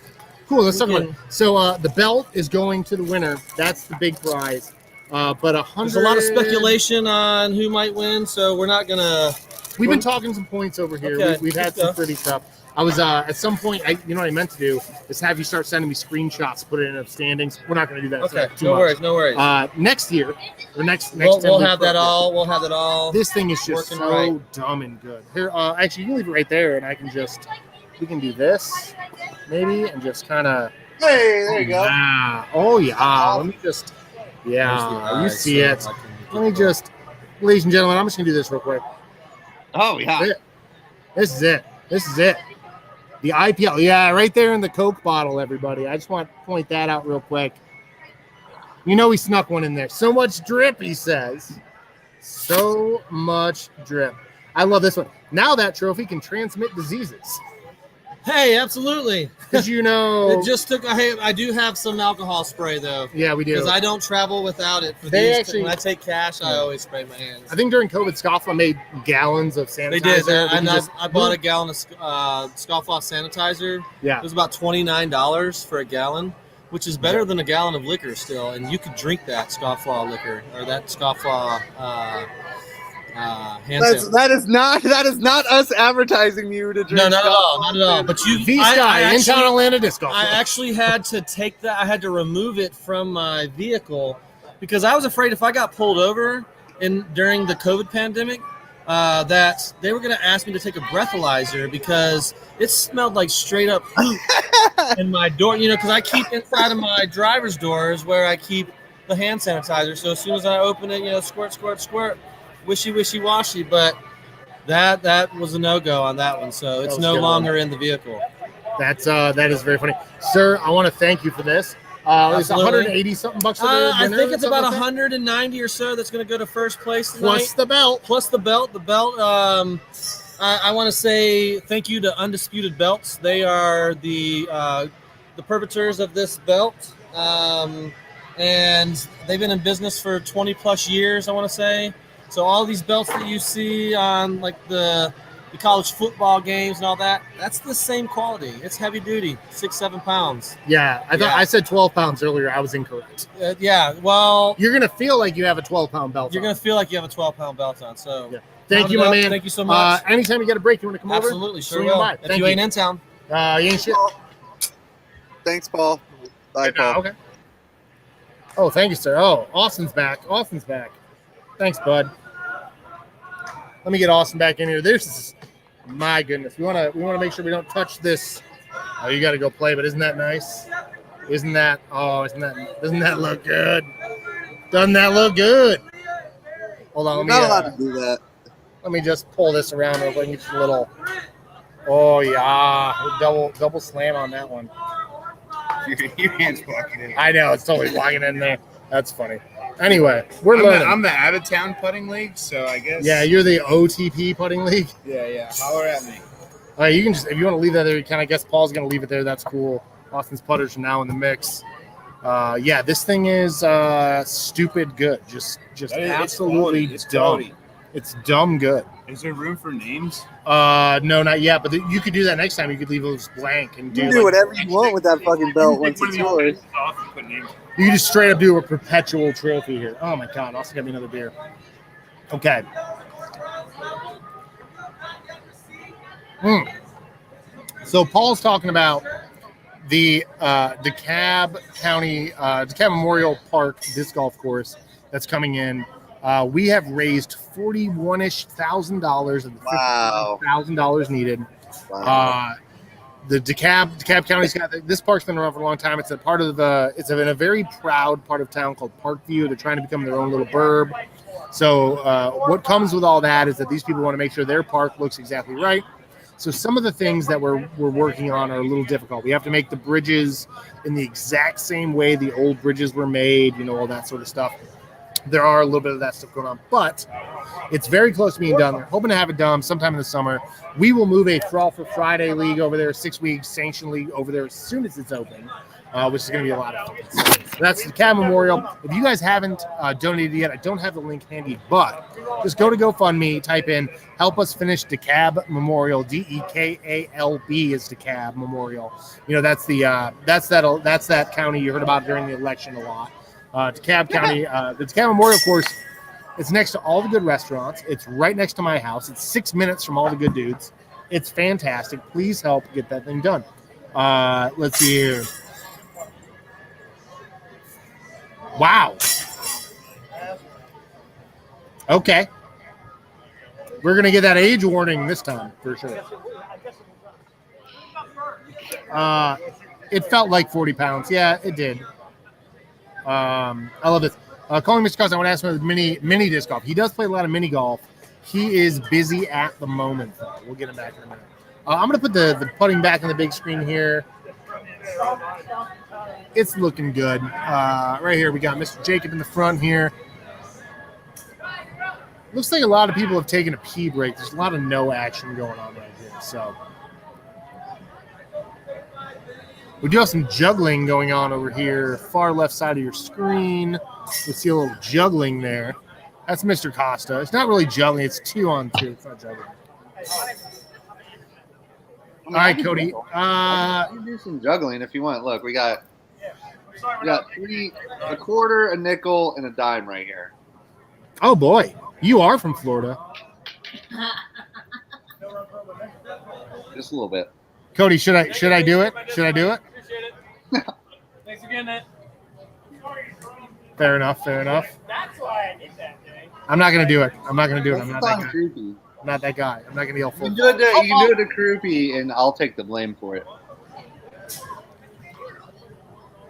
C: Cool. Let's talk about it. So the belt is going to the winner. That's the big prize. But 100.
F: There's a lot of speculation on who might win, so we're not gonna.
C: We've been talking some points over here.
F: Okay,
C: We've had some pretty tough. I was at some point. You know what I meant to do is have you start sending me screenshots, put it in the standings. We're not going to do that.
F: Okay,
C: too
F: no
C: much.
F: worries.
C: Next year, or next.
F: We'll have that all. We'll have it all.
C: This thing is just
F: working
C: so
F: right.
C: dumb and good. Here, actually, you can leave it right there, and I can just. We can do this, maybe, and just kind of.
B: Hey, there you go.
C: Yeah. Oh yeah. Let me just. Yeah, you see it. Let me just, ladies and gentlemen, I'm just gonna do this real quick.
B: Oh yeah.
C: This is it. This is it. The IPL. Yeah, right there in the Coke bottle, everybody. I just want to point that out real quick. You know he snuck one in there. So much drip, he says. So much drip. I love this one. Now that trophy can transmit diseases.
F: Hey, absolutely.
C: Did you know?
F: It just took. I do have some alcohol spray though.
C: Yeah, we do.
F: Because I don't travel without it. When I take cash, I always spray my hands.
C: I think during COVID, Scofflaw made gallons of sanitizer.
F: They did, and I bought a gallon of Scofflaw sanitizer.
C: Yeah.
F: It was about $29 for a gallon, which is better than a gallon of liquor still. And you could drink that Scofflaw liquor or that Scofflaw hand sanitizer.
B: That is not us advertising you to drink.
F: No, not at all. But you,
C: V-Sky, Intown Atlanta Disco.
F: I actually had to take that. I had to remove it from my vehicle because I was afraid if I got pulled over during the COVID pandemic, that they were going to ask me to take a breathalyzer because it smelled like straight up poop in my door. You know, because I keep inside of my driver's doors where I keep the hand sanitizer. So as soon as I open it, squirt, squirt, squirt. Wishy-washy, but that was a no-go on that one, so it's no longer in the vehicle.
C: That is very funny, sir. I want to thank you for this. It's 180 something bucks for the
F: I
C: dinner,
F: think it's about
C: like
F: 190 or so that's going to go to first place tonight.
C: Plus the belt.
F: The belt. I want to say thank you to Undisputed Belts. They are the perpetrators of this belt, and they've been in business for 20 plus years. I want to say. So all these belts that you see on like the college football games and all that, that's the same quality. It's heavy duty, 6-7 pounds.
C: Yeah, I said 12 pounds earlier. I was incorrect.
F: Well,
C: you're gonna feel like you have a 12-pound belt.
F: You're gonna feel like you have a 12-pound belt on. So
C: yeah. Thank you, my man.
F: Thank you so much.
C: Anytime you get a break, you want to come over?
F: Absolutely, sure will. If you ain't in town,
C: you ain't shit.
B: Thanks, Paul. Bye, Paul.
C: Okay. Oh, thank you, sir. Oh, Austin's back. Thanks, bud. Let me get Austin back in here. This is, my goodness. We want to make sure we don't touch this. Oh, you got to go play, but isn't that nice? Doesn't that look good? Doesn't that look good? Hold on.
B: You're not allowed to do that.
C: Let me just pull this around real quick and get you a little. Oh yeah, double slam on that one.
D: Your hand's blocking in.
C: I know, it's totally blocking in there. That's funny. Anyway, we're learning.
D: I'm the out-of-town putting league, so I guess.
C: Yeah, you're the OTP putting league.
D: Yeah. Holler at me.
C: All right, you can just, if you want to leave that there, you can. I guess Paul's going to leave it there. That's cool. Austin's putters are now in the mix. Yeah, this thing is stupid good. Just absolutely dumb. It's dumb good.
D: Is there room for names?
C: No, not yet. But you could do that next time. You could leave those blank and
G: You can do whatever you want with that fucking belt once it's yours.
C: You can just straight up do a perpetual trophy here. Oh my God! Also got me another beer. Okay. So Paul's talking about the DeKalb County, DeKalb Memorial Park disc golf course that's coming in. We have raised $41,000 of the $50,000 needed.
B: Wow.
C: The DeKalb County's got this park's been around for a long time. It's a part of it's in a very proud part of town called Parkview. They're trying to become their own little burb. So what comes with all that is that these people want to make sure their park looks exactly right. So some of the things that we're working on are a little difficult. We have to make the bridges in the exact same way the old bridges were made, all that sort of stuff. There are a little bit of that stuff going on, but it's very close to being done. They're hoping to have it done sometime in the summer. We will move a Frolfcenter for Friday league over there, 6 weeks sanctioned league over there as soon as it's open, which is going to be a lot of fun. So that's the DeKalb Memorial. If you guys haven't donated yet, I don't have the link handy, but just go to GoFundMe, type in "Help Us Finish DeKalb Memorial." DEKALB is DeKalb Memorial. That's that county you heard about during the election a lot. DeKalb County, the DeKalb Memorial Course, it's next to all the good restaurants. It's right next to my house. It's 6 minutes from all the good dudes. It's fantastic. Please help get that thing done. Let's see here. Wow. Okay. We're going to get that age warning this time for sure. It felt like 40 pounds. Yeah, it did. I love this. Calling Mr. Costa, I want to ask him about mini disc golf. He does play a lot of mini golf. He is busy at the moment, though. We'll get him back in a minute. I'm going to put the putting back on the big screen here. It's looking good. Right here, we got Mr. Jacob in the front here. Looks like a lot of people have taken a pee break. There's a lot of no action going on right here. So we do have some juggling going on over here, far left side of your screen. You see a little juggling there. That's Mr. Costa. It's not really juggling. It's 2-on-2. It's not juggling. All right, Cody.
B: You can do some juggling if you want. Look, we got three, a quarter, a nickel, and a dime right here.
C: Oh boy, you are from Florida.
B: Just a little bit.
C: Cody, should I do it? Should I do it?
A: Thanks again, Ned.
C: Fair enough.
A: That's why I did that thing.
C: I'm not gonna do it. I'm not that guy.
B: Creepy.
C: I'm not that guy. I'm not gonna yell full.
B: You can do it to Croupy, and I'll take the blame for it.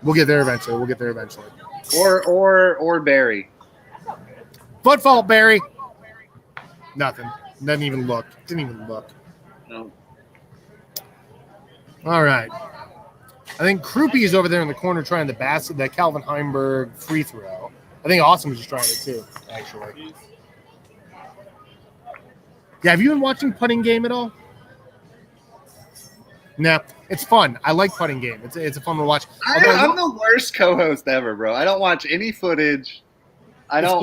C: We'll get there eventually.
B: Or Barry.
C: Foot fault, Barry. Nothing. Didn't even look.
B: No.
C: All right. I think Croupy is over there in the corner trying the basket, that Calvin Heimberg free throw. I think Awesome was just trying it too, actually. Yeah, have you been watching Putting Game at all? Nah, it's fun. I like Putting Game. It's a fun to watch.
B: I'm the worst co-host ever, bro. I don't watch any footage. I don't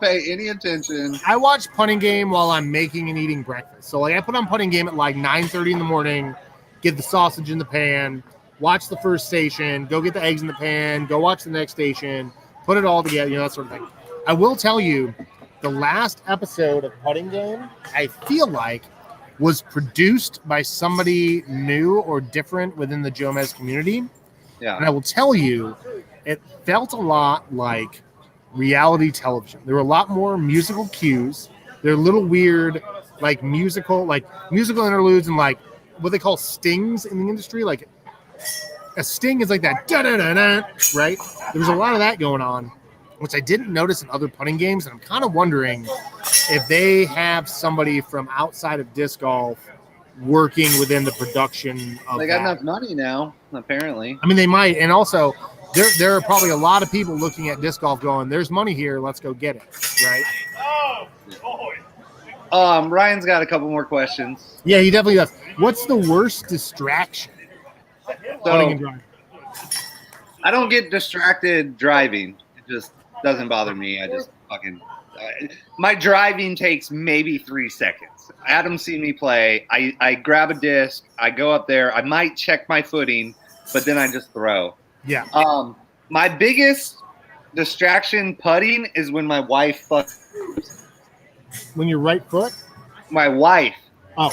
B: pay any attention.
C: I watch Putting Game while I'm making and eating breakfast. So I put on Putting Game at 9:30 in the morning, get the sausage in the pan, watch the first station, go get the eggs in the pan, go watch the next station, put it all together, that sort of thing. I will tell you, the last episode of Putting Game, I feel like, was produced by somebody new or different within the Jomez community.
B: Yeah.
C: And I will tell you, it felt a lot like reality television. There were a lot more musical cues. They're a little weird, musical interludes and what they call stings in the industry. Like a sting is like that, da-da-da-da, right? There was a lot of that going on, which I didn't notice in other putting games. And I'm kind of wondering if they have somebody from outside of disc golf working within the production of
B: They got enough money now, apparently.
C: I mean, they might. And also, there are probably a lot of people looking at disc golf going, there's money here, let's go get it, right?
A: Oh, boy.
B: Ryan's got a couple more questions.
C: Yeah, he definitely does. What's the worst distraction? Putting and
B: So
C: driving.
B: I don't get distracted driving. It just doesn't bother me. I just fucking my driving takes maybe 3 seconds. Adam seen me play. I grab a disc. I go up there. I might check my footing, but then I just throw.
C: Yeah.
B: My biggest distraction putting is when my wife fucks.
C: When your right foot?
B: My wife.
C: Oh.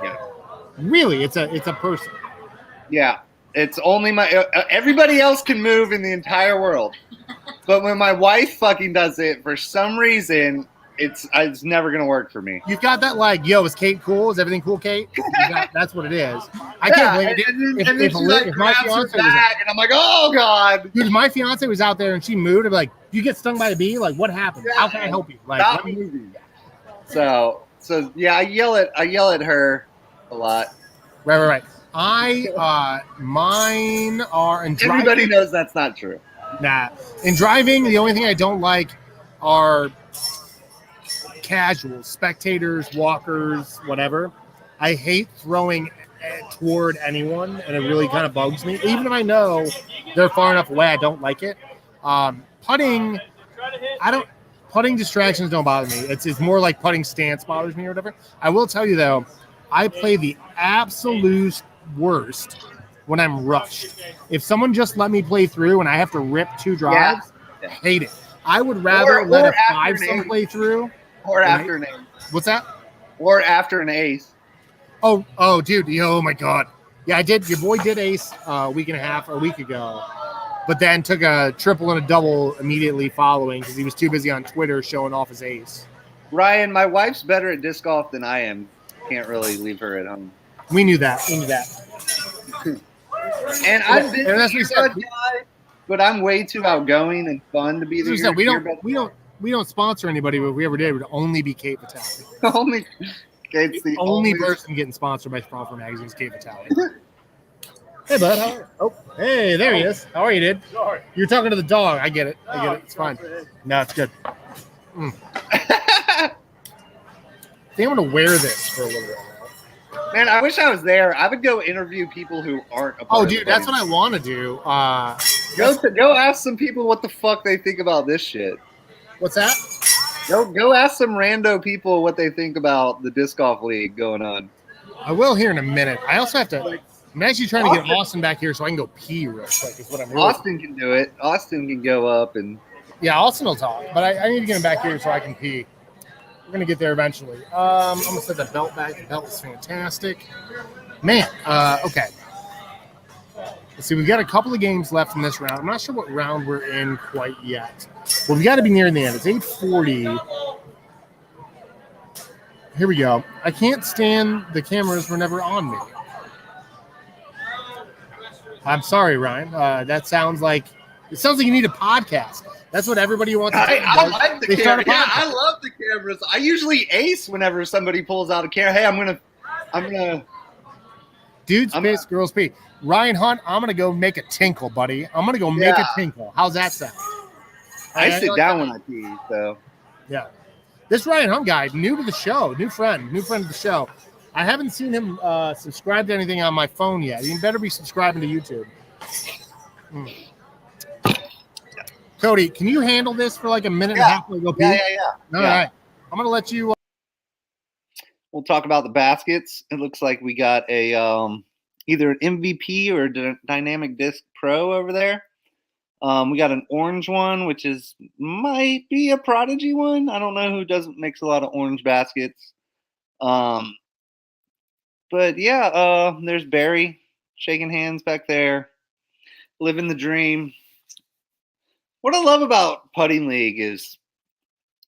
B: Yeah.
C: Really? It's a person.
B: Yeah. It's only my everybody else can move in the entire world. But when my wife fucking does it, for some reason, it's never gonna work for me.
C: You've got that like, yo, is Kate cool? Is everything cool, Kate? That's what it is. I can't blame it.
B: And then she like grabs her bag, and I'm like, oh god.
C: Dude, if my fiance was out there and she moved, I'd be like, you get stung by a bee? Like, what happened? How can I help you? Like,
B: Stop moving. So yeah, I yell at her a lot.
C: Right. Mine are in driving.
B: Everybody knows that's not true.
C: Nah. In driving, the only thing I don't like are casuals, spectators, walkers, whatever. I hate throwing toward anyone, and it really kind of bugs me. Even if I know they're far enough away, I don't like it. Putting distractions don't bother me. It's more like putting stance bothers me or whatever. I will tell you though, I play the absolute worst when I'm rushed. If someone just let me play through and I have to rip 2 drives, I hate it. I would rather let a 5-sum play through.
B: Or after an ace.
C: What's that?
B: Or after an ace.
C: Oh, dude. Oh, my God. Yeah, I did. Your boy did ace a week ago, but then took a triple and a double immediately following because he was too busy on Twitter showing off his ace.
B: Ryan, my wife's better at disc golf than I am. Can't really leave her at home.
C: We knew that.
B: And I've been
C: and that's what we said.
B: guy, but I'm way too outgoing and fun to be the
C: We don't sponsor anybody, but if we ever did, it would only be Kate Vitale.
B: Kate's the
C: only person getting sponsored by Frolfcenter magazine is Kate Vitale. Hey, bud. How are you? Oh, hey, there he is. How are you, dude? You're talking to the dog. I get it. It's fine. No, it's good. I think I'm going to wear this for a little while.
B: Man, I wish I was there. I would go interview people who aren't a part of
C: dude, that's what I want to do.
B: Go ask some people what the fuck they think about this shit.
C: What's that?
B: Go ask some rando people what they think about the disc golf league going on.
C: I will here in a minute. I also have to. I'm actually trying to get Austin back here so I can go pee real quick. Is what I'm.
B: Austin can do it. Austin can go up and.
C: Yeah, Austin will talk, but I need to get him back here so I can pee. We're gonna get there eventually. I'm gonna set the belt back. The belt is fantastic, man. Okay. Let's see. We've got a couple of games left in this round. I'm not sure what round we're in quite yet. Well, we got to be near the end. It's 8:40. Here we go. I can't stand the cameras were never on me. I'm sorry, Ryan. That sounds like you need a podcast. That's what everybody wants to do.
B: I like the camera. Yeah, I love the cameras. I usually ace whenever somebody pulls out a camera. Hey, I'm gonna.
C: Dudes piss, girls pee. Ryan Hunt, I'm gonna go make a tinkle, buddy. I'm gonna go make a tinkle. How's that sound?
B: I sit down when I pee, so.
C: Yeah. This Ryan Hunt guy, new to the show, new friend of the show. I haven't seen him subscribe to anything on my phone yet. He better be subscribing to YouTube. Cody, can you handle this for like a minute and a half? Go pee?
B: Yeah.
C: All right. I'm going to let you.
B: We'll talk about the baskets. It looks like we got a either an MVP or a Dynamic Disc Pro over there. We got an orange one, which might be a Prodigy one. I don't know who makes a lot of orange baskets. But yeah, there's Barry shaking hands back there, living the dream. What I love about Putting League is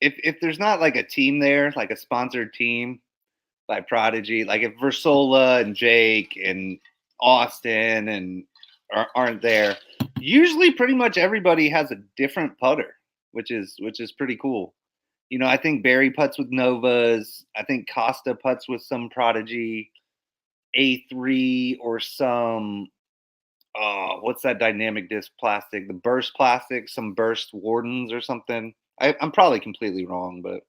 B: if there's not like a team there, like a sponsored team by Prodigy, like if Versola and Jake and Austin and aren't there, usually pretty much everybody has a different putter, which is pretty cool. You know, I think Barry putts with Novas. I think Costa putts with some Prodigy A3 or some what's that dynamic disc plastic? The burst plastic, some burst Wardens or something. I'm probably completely wrong, but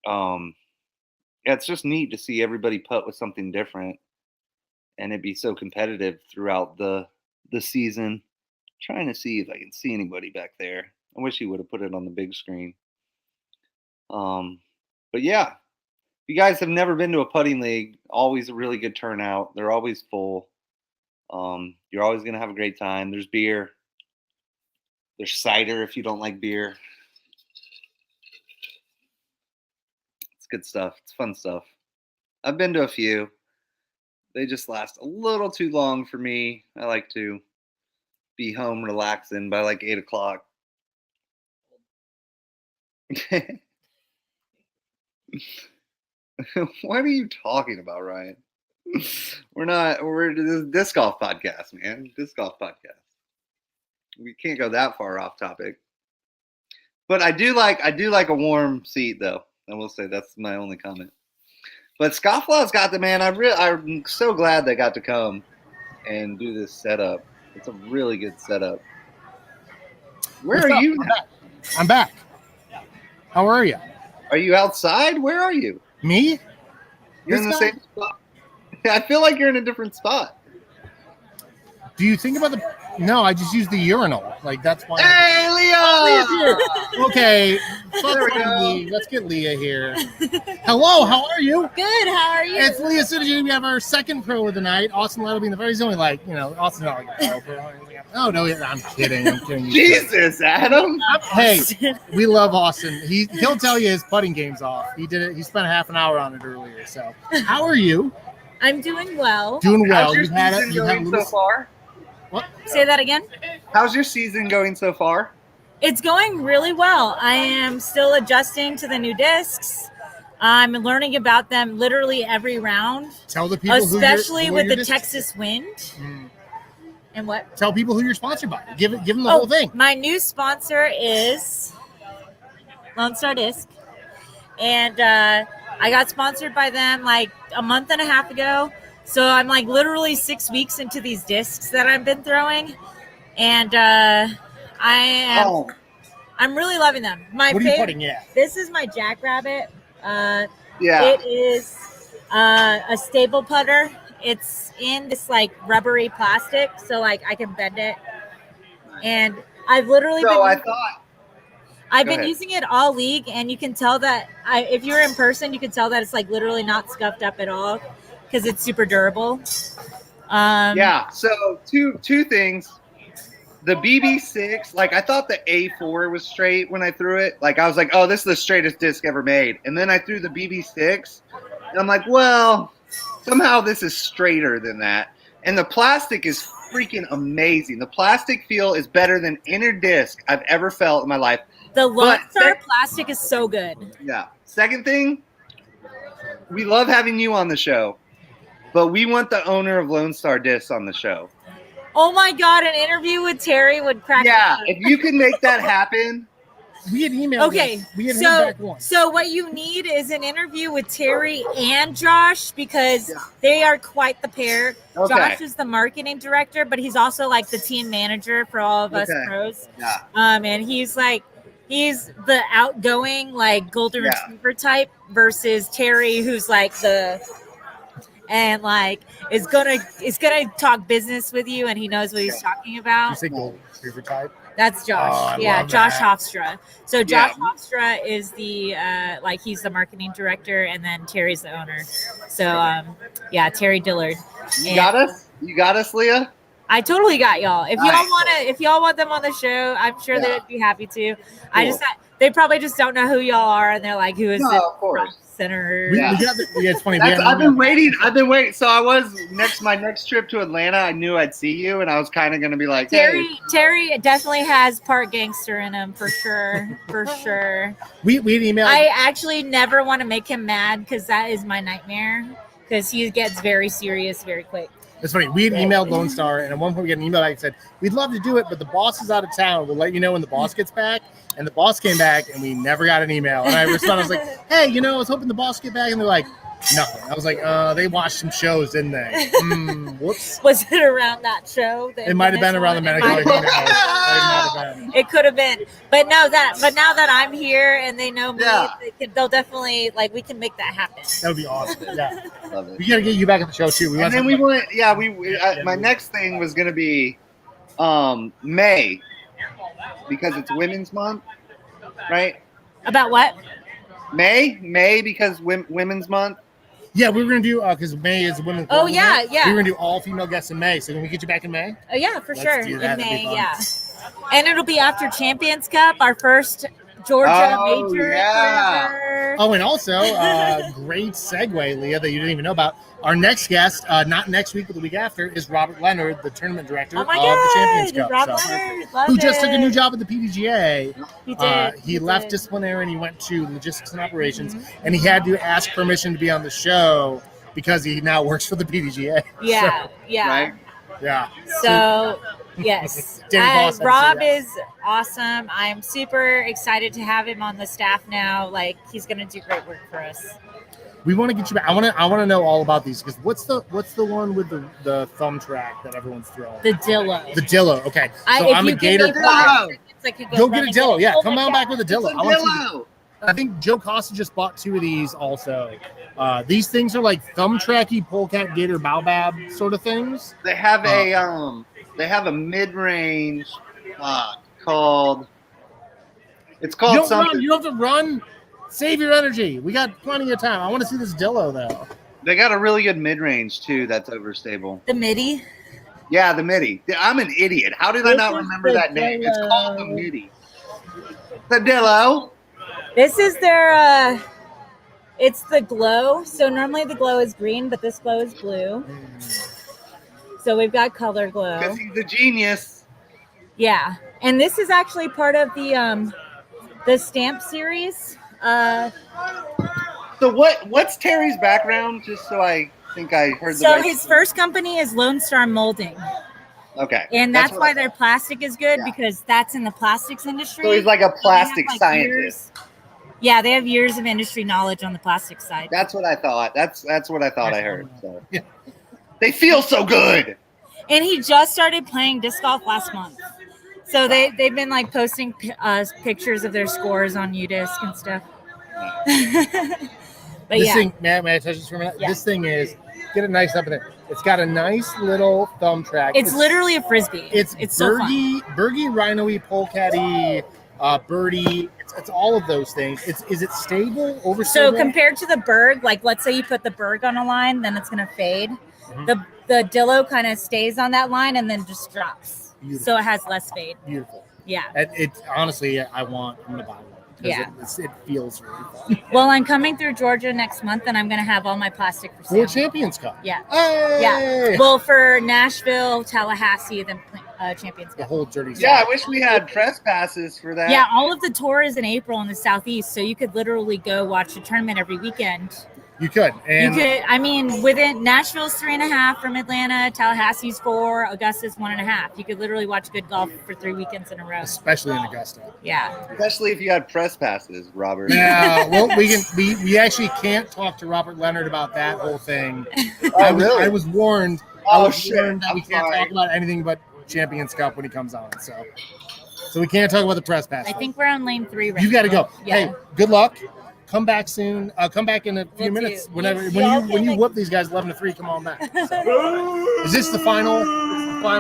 B: Yeah, it's just neat to see everybody putt with something different, and it be so competitive throughout the season. Trying to see if I can see anybody back there. I wish he would have put it on the big screen. But yeah, if you guys have never been to a putting league, always a really good turnout. They're always full. You're always gonna have a great time. There's beer. There's cider if you don't like beer. It's good stuff. It's fun stuff. I've been to a few. They just last a little too long for me. I like to be home relaxing by like 8 o'clock. What are you talking about, Ryan? We're this disc golf podcast, man. Disc golf podcast. We can't go that far off topic. But I do like a warm seat though. I will say that's my only comment. But Scofflaw's got the man. I'm so glad they got to come and do this setup. It's a really good setup. Where are you now?
C: I'm back. How are you?
B: Are you outside? Where are you?
C: Me?
B: You're in the same spot. I feel like you're in a different spot.
C: Do you think about the... No, I just use the urinal. Like, that's why...
B: Hey, Leah!
C: Okay.
B: There we go.
C: Let's get Leah here. Hello, how are you?
H: Good, how are you?
C: It's Leah Synergy. We have our second pro of the night. Austin Lettle being the first. He's only like, Austin's not like a pro. Oh, no, I'm kidding.
B: Jesus, Adam.
C: Hey, we love Austin. He'll tell you his putting game's off. He did it. He spent half an hour on it earlier. So, how are you?
H: I'm doing well.
C: Doing well.
B: How's your season going so far?
C: What?
H: Say that again?
B: How's your season going so far?
H: It's going really well. I am still adjusting to the new discs. I'm learning about them literally every round.
C: Tell the people
H: especially
C: who
H: with the
C: discs.
H: Texas wind. And what?
C: Tell people who you're sponsored by. Give them the whole thing.
H: My new sponsor is Lone Star Disc. And I got sponsored by them like a month and a half ago. So I'm like literally 6 weeks into these discs that I've been throwing. And I'm really loving them.
C: What are you putting in?
H: This is my Jackrabbit.
B: Yeah.
H: It is a stable putter. It's in this like rubbery plastic, so like I can bend it. And I've literally been using it all league, and you can tell that if you're in person, you can tell that it's like literally not scuffed up at all because it's super durable.
B: Yeah. So two things. The BB6, like I thought the A4 was straight when I threw it. Like I was like, oh, this is the straightest disc ever made. And then I threw the BB6, and I'm like, well, somehow this is straighter than that. And the plastic is freaking amazing. The plastic feel is better than any disc I've ever felt in my life.
H: The Lone Star plastic is so good.
B: Yeah. Second thing, we love having you on the show, but we want the owner of Lone Star Discs on the show.
H: Oh my God, an interview with Terry would crack me up.
B: If you can make that happen.
C: We had emailed.
H: Okay,
C: we had back once.
H: So what you need is an interview with Terry and Josh because they are quite the pair.
B: Okay.
H: Josh is the marketing director, but he's also like the team manager for all of us pros.
B: Yeah.
H: And he's the outgoing like golden retriever type versus Terry, who's like is gonna talk business with you, and he knows what he's talking about.
C: Did you say golden retriever type?
H: That's Josh. Josh Hofstra. So Josh Hofstra is the he's the marketing director, and then Terry's the owner. So Terry Dillard.
B: You got us? You got us, Leah?
H: I totally got y'all. If y'all want them on the show, I'm sure they'd be happy to.
B: Cool.
H: They probably just don't know who y'all are, and they're like, who is this?
B: Of course.
H: Center.
C: It's funny.
B: I've been waiting. So I was my next trip to Atlanta. I knew I'd see you, and I was kind of going to be like,
H: Terry.
B: Hey.
H: Terry definitely has part gangster in him for sure. For sure.
C: We emailed.
H: I actually never want to make him mad because that is my nightmare. Because he gets very serious very quick.
C: It's funny. We had emailed Lone Star, and at one point we got an email that said, we'd love to do it, but the boss is out of town. We'll let you know when the boss gets back. And the boss came back, and we never got an email. And I responded, I was like, hey, I was hoping the boss would get back. And they're like, Nothing. I was like, they watched some shows, didn't they? Whoops.
H: Was it around that show?
C: It might have been around the medical.
H: It could have been, but now that I'm here and they know me, they'll definitely we can make that happen.
C: That would be awesome. Yeah,
B: Love it.
C: we got to get you back at the show too.
B: My next thing was gonna be May, because it's Women's Month, right?
H: About what?
B: May because Women's Month.
C: Yeah, we were gonna do because May is Women's.
H: Oh yeah.
C: We were gonna do all female guests in May. So can we get you back in May?
H: Oh yeah, for sure.
C: Do that.
H: In May, yeah. And it'll be after Champions Cup, our first Georgia major.
B: Yeah.
C: Oh, and also, great segue, Leah, that you didn't even know about. Our next guest, not next week, but the week after, is Robert Leonard, the tournament director of the Champions Cup. Who just took a new job at the PDGA.
H: He did.
C: He left disciplinary and he went to logistics and operations, and he had to ask permission to be on the show because he now works for the PDGA.
H: Yeah,
C: so,
H: yeah.
B: Right?
C: Yeah.
H: So, yes. Rob is awesome. I'm super excited to have him on the staff now. He's going to do great work for us.
C: We want to get you back. I want to know all about these because what's the one with the thumb track that everyone's throwing?
H: The Dillo.
C: The Dillo. Okay. So I'm a Gator. Go get a Dillo. Yeah, come on back with a Dillo. I think Joe Costa just bought 2 of these also. These things are like thumb tracky polecat gator baobab sort of things.
B: They have a mid-range called. It's called something.
C: You don't have to run. Save your energy. We got plenty of time. I want to see this Dillo though.
B: They got a really good mid-range too. That's overstable.
H: The MIDI.
B: Yeah, the MIDI. I'm an idiot. How did I not remember that name? It's called the MIDI. The Dillo.
H: This is their. It's the glow. So normally the glow is green, but this glow is blue. So we've got color glow.
B: Because he's a genius.
H: Yeah, and this is actually part of the stamp series.
B: So what's Terry's background? Just so I think I heard.
H: So his first company is Lone Star Molding.
B: Okay.
H: And that's why their plastic is good because that's in the plastics industry.
B: So he's like a plastic scientist.
H: Yeah, they have years of industry knowledge on the plastic side.
B: That's what I thought. That's what I thought I heard. So they feel so good.
H: And he just started playing disc golf last month. So they've been posting pictures of their scores on UDisc and stuff. But
C: this thing, may I touch this for a minute? Yeah. This thing is, get it nice up in there. It's got a nice little thumb track.
H: It's literally a Frisbee. It's so fun.
C: Bergy, Rhino-y, Polecatty, Birdie. It's all of those things. Is it stable, overstable?
H: So compared to the Berg, let's say you put the Berg on a line, then it's going to fade. Mm-hmm. The Dillo kind of stays on that line and then just drops. Beautiful. So it has less fade.
C: Beautiful.
H: Yeah.
C: It honestly, I'm going to buy one.
H: Yeah.
C: It feels really fun.
H: Well, I'm coming through Georgia next month, and I'm going to have all my plastic for sale.
C: For Champions Cup.
H: Yeah.
C: Hey!
H: Yeah. Well, for Nashville, Tallahassee, then Champions Cup.
C: The whole dirty stuff.
B: Yeah, I wish we had press passes for that.
H: Yeah, all of the tour is in April in the Southeast, so you could literally go watch the tournament every weekend.
C: You could. And
H: you could. I mean, within Nashville's 3.5 from Atlanta, Tallahassee's 4, Augusta's 1.5. You could literally watch good golf for 3 weekends in a row.
C: Especially in Augusta.
H: Yeah.
B: Especially if you had press passes, Robert.
C: Yeah. Well, we actually can't talk to Robert Leonard about that whole thing.
B: Really?
C: I was warned.
B: Shit.
C: That we can't talk about anything but Champions Cup when he comes on. So we can't talk about the press passes.
H: I think we're on lane 3 right now.
C: You got to go.
H: Yeah.
C: Hey, good luck. Come back soon. Come back in a few minutes. When you whoop these guys 11-3, come on back. So. Is this the final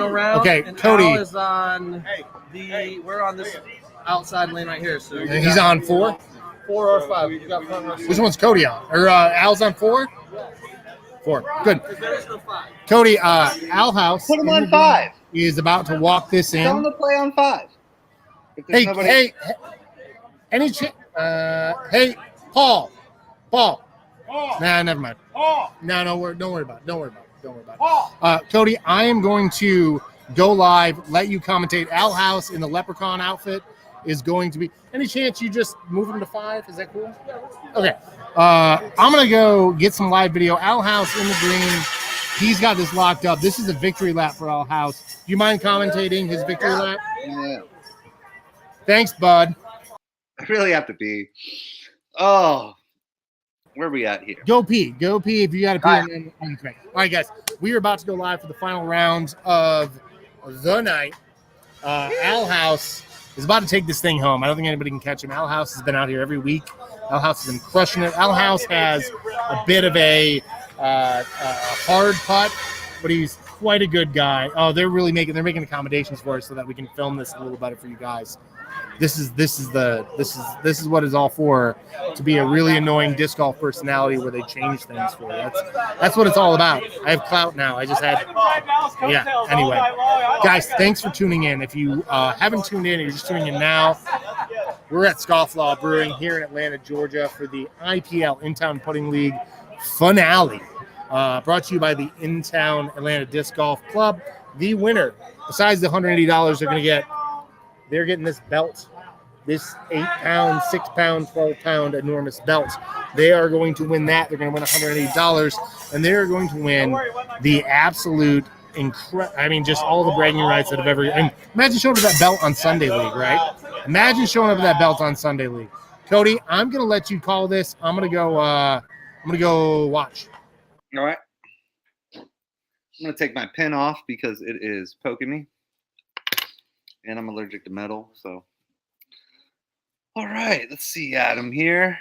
C: round? Okay,
F: and
C: Cody.
F: Al is on we're on this outside lane right here. So
C: and he's on 4?
F: 4 or 5. You got front row.
C: Which one's Cody on? Or Al's on 4? 4. Good.
F: There is no 5.
C: Cody, Al House.
B: Put him on 5.
C: He is about to walk this in.
B: Tell him to play on 5.
C: Hey, any chance? Hey, Paul. Nah, never mind. No, don't worry about it. Cody, I am going to go live, let you commentate. Al House in the leprechaun outfit is going to be. Any chance you just move him to 5? Is that cool? Okay. I'm going to go get some live video. Al House in the green. He's got this locked up. This is a victory lap for Al House. Do you mind commentating his victory lap?
B: Yeah.
C: Thanks, bud.
B: I really have to pee. Oh. Where are we at here?
C: Go pee if you got to pee. And then on the all right, guys, we are about to go live for the final round of the night. Al House is about to take this thing home. I don't think anybody can catch him. Al House has been out here every week. Al House has been crushing it. Al House has a bit of a hard putt, but he's quite a good guy. Oh, they're making accommodations for us so that we can film this a little better for you guys. This is what it's all for, to be a really annoying disc golf personality where they change things for you. That's what it's all about. I have clout now. I just had Anyway, guys, thanks for tuning in. If you haven't tuned in, or you're just tuning in now, we're at Scofflaw Brewing here in Atlanta, Georgia, for the IPL Intown Putting League finale. Brought to you by the Intown Atlanta Disc Golf Club. The winner, besides the $180 they're getting this belt, this 8-pound, 6-pound, 12-pound enormous belt. They are going to win that. They're going to win $180, and they're going to win the absolute just all the bragging rights that have ever. And imagine showing up that belt on Sunday League, right? Imagine showing up with that belt on Sunday League. Cody, I'm going to let you call this. I'm going to go watch.
B: All right. I'm going to take my pin off because it is poking me. And I'm allergic to metal, so. All right, let's see Adam here.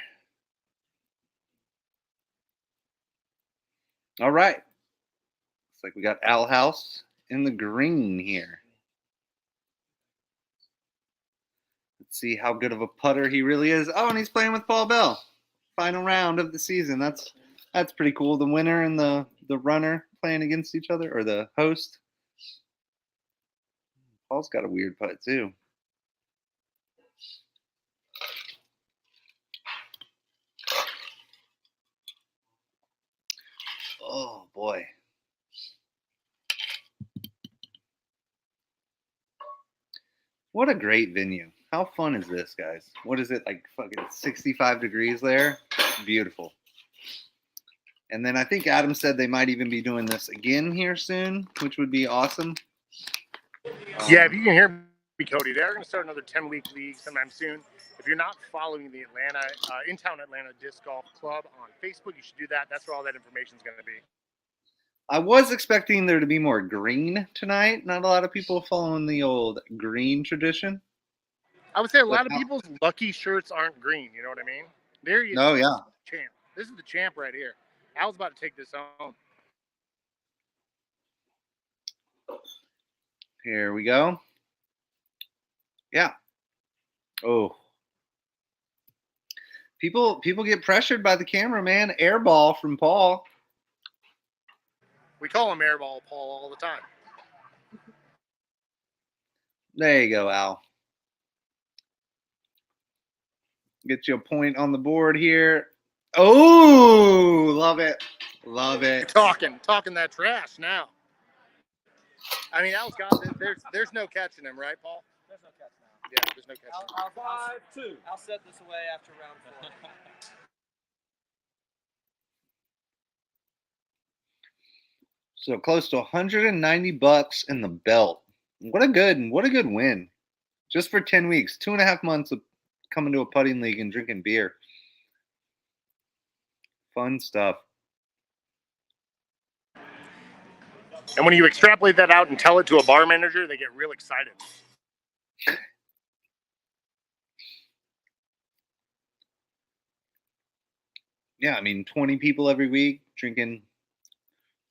B: All right. Looks like we got Al House in the green here. Let's see how good of a putter he really is. Oh, and he's playing with Paul Bell. Final round of the season. That's pretty cool. The winner and the runner playing against each other, or the host. Paul's got a weird putt too. Oh boy. What a great venue. How fun is this, guys? What is it, like fucking 65 degrees there? Beautiful. And then I think Adam said they might even be doing this again here soon, which would be awesome.
C: Yeah, if you can hear me, Cody, they're going to start another 10-week league sometime soon. If you're not following the Intown Atlanta Disc Golf Club on Facebook, you should do that. That's where all that information is going to be.
B: I was expecting there to be more green tonight. Not a lot of people following the old green tradition.
C: I would say a lot of people's lucky shirts aren't green. You know what I mean? There you go.
B: Oh, yeah.
C: Champ. This is the champ right here. Al's about to take this home.
B: Here we go. Yeah. Oh. People get pressured by the camera, man. Air ball from Paul.
C: We call him Airball Paul all the time.
B: There you go, Al. Get you a point on the board here. Oh, love it. Love it.
C: Talking that trash now. I mean, Al's got this. There's no catching him, right, Paul?
F: There's no catch now.
C: Yeah, there's no catching him.
F: 5-2. I'll set this away after round 4.
B: So close to $190 in the belt. What a good win. Just for 10 weeks, 2.5 months of coming to a putting league and drinking beer. Fun stuff.
C: And when you extrapolate that out and tell it to a bar manager, they get real excited.
B: Yeah, I mean, 20 people every week drinking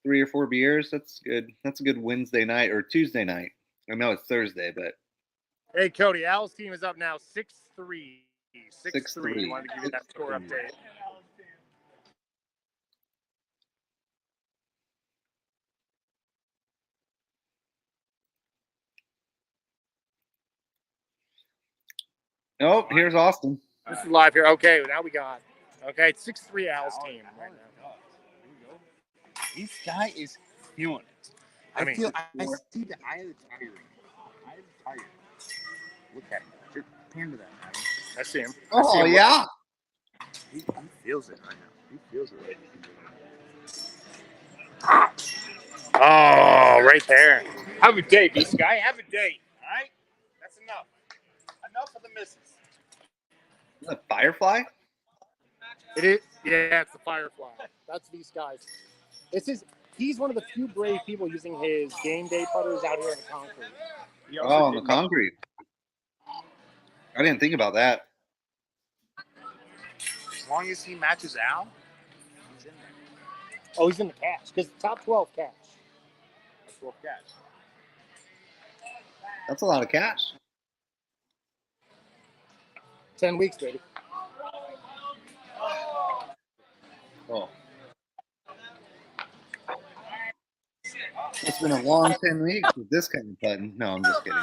B: 3 or 4 beers. That's good. That's a good Wednesday night or Tuesday night. I know it's Thursday, but.
C: Hey, Cody, Al's team is up now 6-3.
B: 6-3.
C: I wanted to give you that score update.
B: Oh, here's Austin.
C: This is live here. Okay, now we got. Okay, it's 6-3 Al's team right now.
D: This guy is feeling it. I see the eye of the tiger. Look at him. Just hand to that man.
C: I see him.
B: Oh, yeah.
D: He feels it right now. He feels it.
C: Oh, right there.
D: Have a day, this guy. Have a day. All right? That's enough. Enough of the misses.
B: Is that a firefly?
C: It is. Yeah, it's the Firefly. That's these guys. He's one of the few brave people using his game day putters out here in the concrete.
B: Oh, on the concrete. I didn't think about that.
C: As long as he matches Al, he's in there. Oh, he's in the cash because top 12 cash. 12 cash.
B: That's a lot of cash.
C: 10 weeks, baby.
B: Oh. It's been a long 10 weeks with this kind of button. No, I'm just kidding.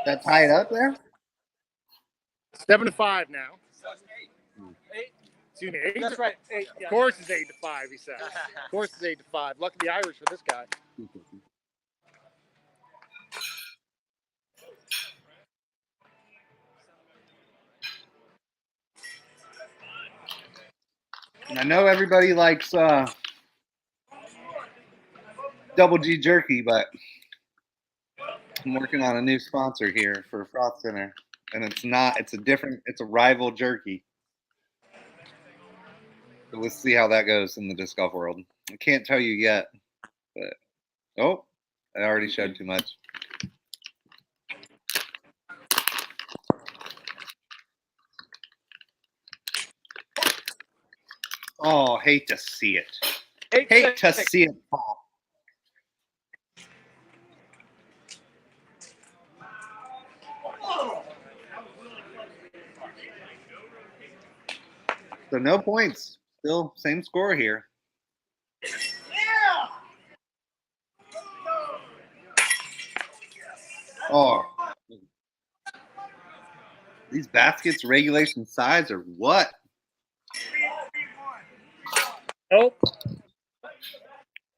B: That tie it up there?
C: 7-5 now. Excuse me, 8. That's right. 8. Of course it's 8-5, he said. Of course it's 8-5. Lucky the Irish for this guy.
B: I know everybody likes Double G jerky, but I'm working on a new sponsor here for Frolfcenter, and it's a rival jerky. So let's see how that goes in the disc golf world. I can't tell you yet, but I already showed too much. Oh, hate to see it. Hate to see it, Paul. So no points. Still same score here. Oh. These baskets regulation size or what?
C: Nope.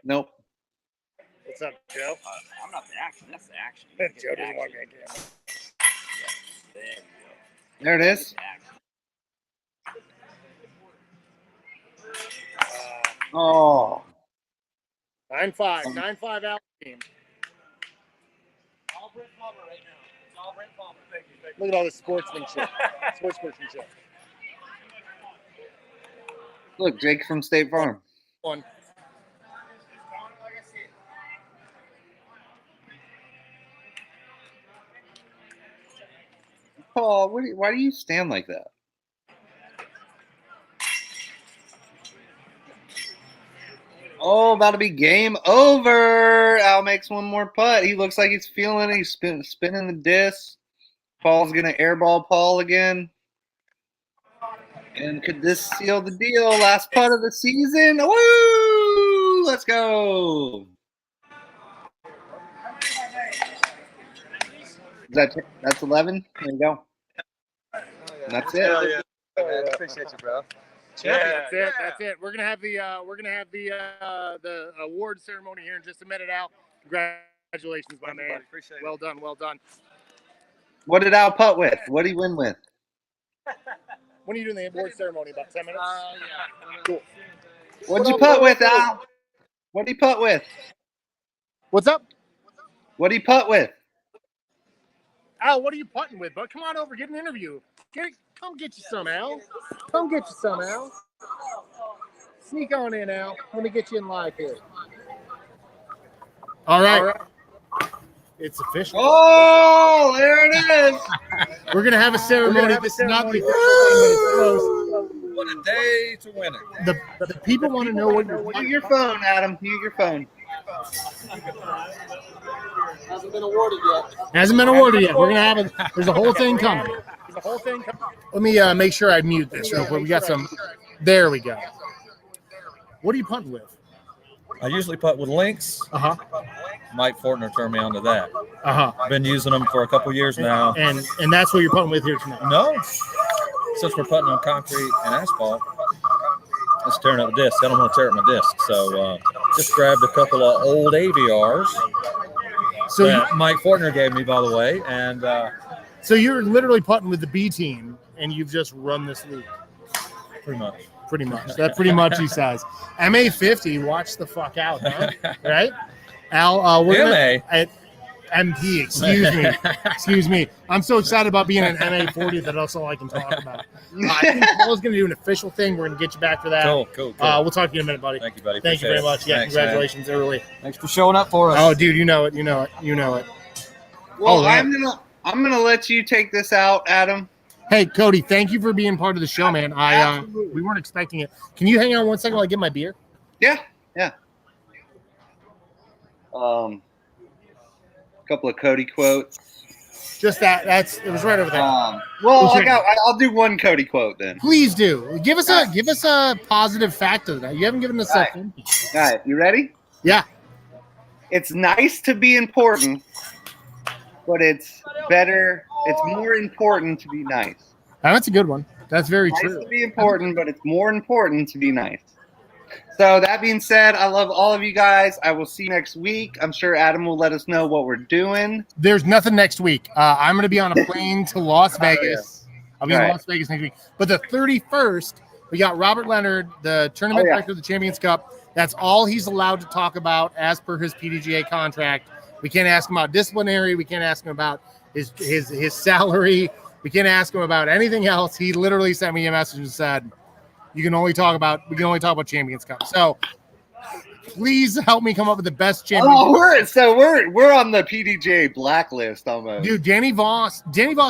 B: Nope.
C: What's up, Joe?
E: I'm not the action. That's the action.
C: Joe doesn't want me to get
B: There it is. Oh.
C: 9-5. 9-5 out team. Look at all this sportsmanship. Sportsmanship.
B: Look, Jake from State Farm.
C: One.
B: Paul, why do you stand like that? Oh, about to be game over. Al makes one more putt. He looks like he's feeling it. He's spinning the disc. Paul's going to airball Paul again. And could this seal the deal? Last putt of the season. Woo! Let's go. That's 11. There you go. And that's it.
G: Yeah. Man, appreciate you, bro.
C: Yeah, that's it. We're gonna have the award ceremony here in just a minute, Al. Congratulations, my man.
G: Appreciate it.
C: Well done, well done.
B: What did Al putt with? What did he win with?
C: When are you doing the award ceremony? About 10 minutes?
G: Yeah.
C: Cool.
B: What'd you putt with, Al? What'd he putt with?
C: What's up?
B: What'd he putt with?
C: Al, what are you putting with, bud? Come on over, get an interview. Come get you some, Al. Come get you some, Al. Sneak on in, Al. Let me get you in live here. All right. It's official.
B: Oh, there it is.
C: We're gonna have a ceremony. This is not the official thing, but it's close.
E: What a day to win it.
C: The people want to know what you're
B: Mute your phone, Adam. Mute your phone.
G: Hasn't been awarded yet.
C: Hasn't been awarded yet. We're gonna have there's a whole thing coming. Let me make sure I mute this real quick. We got some. There we go. What are you punting with?
I: I usually putt with links. Mike Fortner turned me onto that. I've been using them for a couple years now.
C: And that's what you're putting with here tonight?
I: No. Since we're putting on concrete and asphalt, it's tearing up the disc. I don't want to tear up my disc. So just grabbed a couple of old AVRs that Mike Fortner gave me, by the way. And
C: so you're literally putting with the B team, and you've just run this league?
I: Pretty much.
C: Pretty much. That pretty much he says. MA50, watch the fuck out, huh? Right? Al, MP, excuse me. I'm so excited about being an MA40 that that's all I can talk about. I think Paul's going to do an official thing. We're going to get you back for that.
I: Cool.
C: We'll talk to you in a minute, buddy.
I: Thank you, buddy.
C: Thank you very much. Yeah,
I: Thanks,
C: congratulations early.
F: Thanks for showing up for us.
C: Oh, dude, you know it.
B: Well,
C: Oh,
B: I'm gonna let you take this out, Adam.
C: Hey, Cody, thank you for being part of the show, man.
B: Absolutely.
C: We weren't expecting it. Can you hang on 1 second while I get my beer?
B: Yeah. A couple of Cody quotes.
C: Just that. It was right over there.
B: I'll do one Cody quote then.
C: Please do. Give us a positive fact of that. You haven't given us
B: All right.
C: something.
B: All right, you ready?
C: Yeah.
B: It's nice to be important, but it's more important to be nice.
C: That's a good one. That's very
B: Nice
C: true.
B: to be important, but it's more important to be nice. So that being said, I love all of you guys. I will see you next week. I'm sure Adam will let us know what we're doing.
C: There's nothing next week. I'm going to be on a plane to Las Vegas. I'll be in Las Vegas next week. But the 31st, we got Robert Leonard, the tournament director of the Champions Cup. That's all he's allowed to talk about as per his PDGA contract. We can't ask him about disciplinary. We can't ask him about his salary. We can't ask him about anything else. He literally sent me a message and said, we can only talk about Champions Cup. So please help me come up with the best Champions Cup.
B: We're on the PDGA blacklist almost.
C: Dude, Danny Voss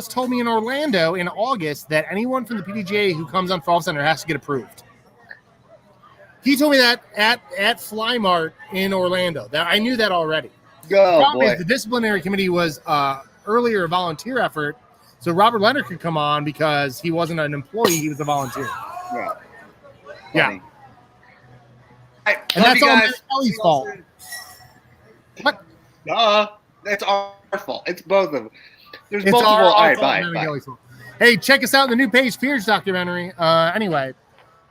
C: told me in Orlando in August that anyone from the PDGA who comes on Frolfcenter has to get approved. He told me that at Fly Mart in Orlando. That I knew that already. The disciplinary committee was earlier a volunteer effort, so Robert Leonard could come on because he wasn't an employee; he was a volunteer. Yeah. And that's all Mary Kelly's fault. What?
B: That's our fault. It's both of them. There's
C: It's
B: multiple.
C: all
B: All right,
C: Mary
B: bye.
C: Kelly's fault. Hey, check us out in the new Paige Pierce documentary. Anyway,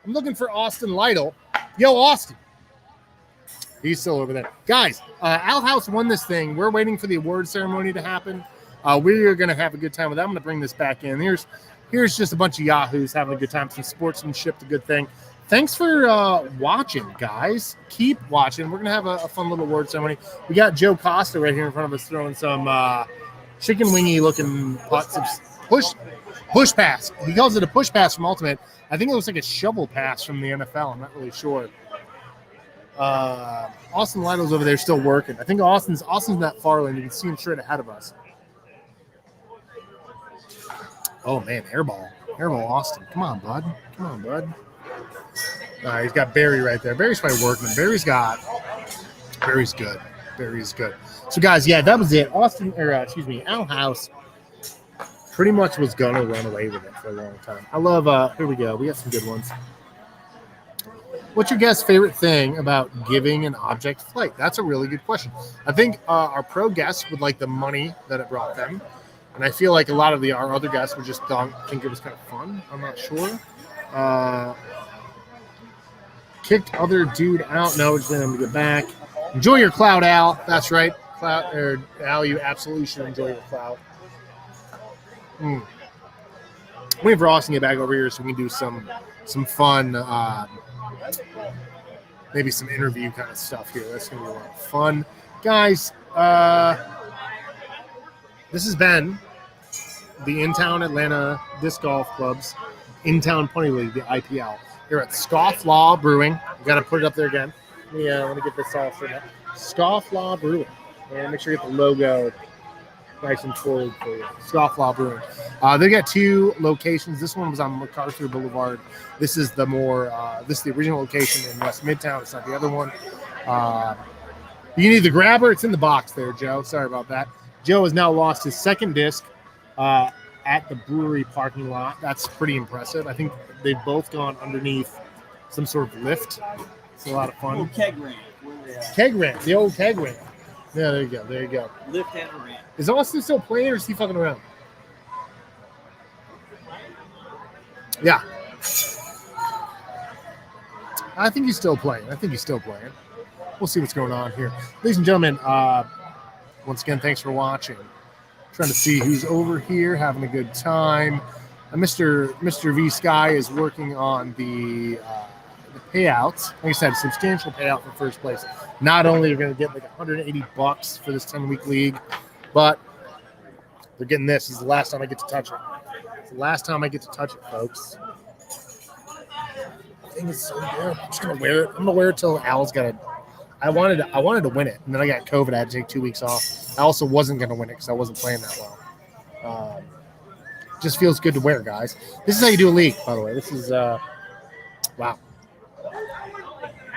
C: I'm looking for Austin Lytle. Yo, Austin. He's still over there. Guys, Al House won this thing. We're waiting for the award ceremony to happen. We're going to have a good time with that. I'm going to bring this back in. Here's just a bunch of yahoos having a good time. Some sportsmanship, a good thing. Thanks for watching, guys. Keep watching. We're going to have a fun little award ceremony. We got Joe Costa right here in front of us throwing some chicken wingy-looking putts. Push pass. He calls it a push pass from Ultimate. I think it looks like a shovel pass from the NFL. I'm not really sure. Austin Lytle's over there still working. I think Austin's not far in. You can see him straight ahead of us. Oh, man, airball. Airball Austin. Come on, bud. He's got Barry right there. Barry's probably working. Barry's good. Barry's good. So, guys, yeah, that was it. Al House pretty much was going to run away with it for a long time. I love, here we go. We got some good ones. What's your guys' favorite thing about giving an object flight? That's a really good question. I think our pro guests would like the money that it brought them. And I feel like a lot of our other guests would just think it was kind of fun. I'm not sure. Kicked other dude out. No, just letting him get back. Enjoy your cloud, Al. That's right. Al, you absolutely should enjoy your cloud. Waiting for Austin to get back over here so we can do some fun, maybe some interview kind of stuff here. That's going to be a lot of fun. Guys, this has been the Intown Atlanta Disc Golf Club's Intown Putting League, the IPL. Here at Scofflaw Brewing. We've got to put it up there again. I want to get this all sorted out. Scofflaw Brewing. And make sure you get the logo nice and forward for you. Scofflaw Brewing. They got two locations. This one was on MacArthur Boulevard. This is the original location in West Midtown. It's not the other one. You can either grab her. It's in the box there, Joe. Sorry about that. Joe has now lost his second disc at the brewery parking lot. That's pretty impressive. I think they've both gone underneath some sort of lift. It's a lot of fun.
E: Keg ramp.
C: Keg ramp. The old keg ramp. Yeah, there you go.
E: Lift and a ramp.
C: Is Austin still playing or is he fucking around? Yeah. I think he's still playing. We'll see what's going on here. Ladies and gentlemen, once again, thanks for watching. Trying to see who's over here having a good time. Mr. V Sky is working on the payouts. Like I said, substantial payout for first place. Not only are we going to get like $180 for this 10-week league, But they're getting this. This is the last time I get to touch it. It's the last time I get to touch it, folks. I think it's so good. I'm just gonna wear it. I'm gonna wear it till Al's got it. I wanted to win it, and then I got COVID. I had to take 2 weeks off. I also wasn't gonna win it because I wasn't playing that well. Just feels good to wear, guys. This is how you do a league, by the way. This is wow.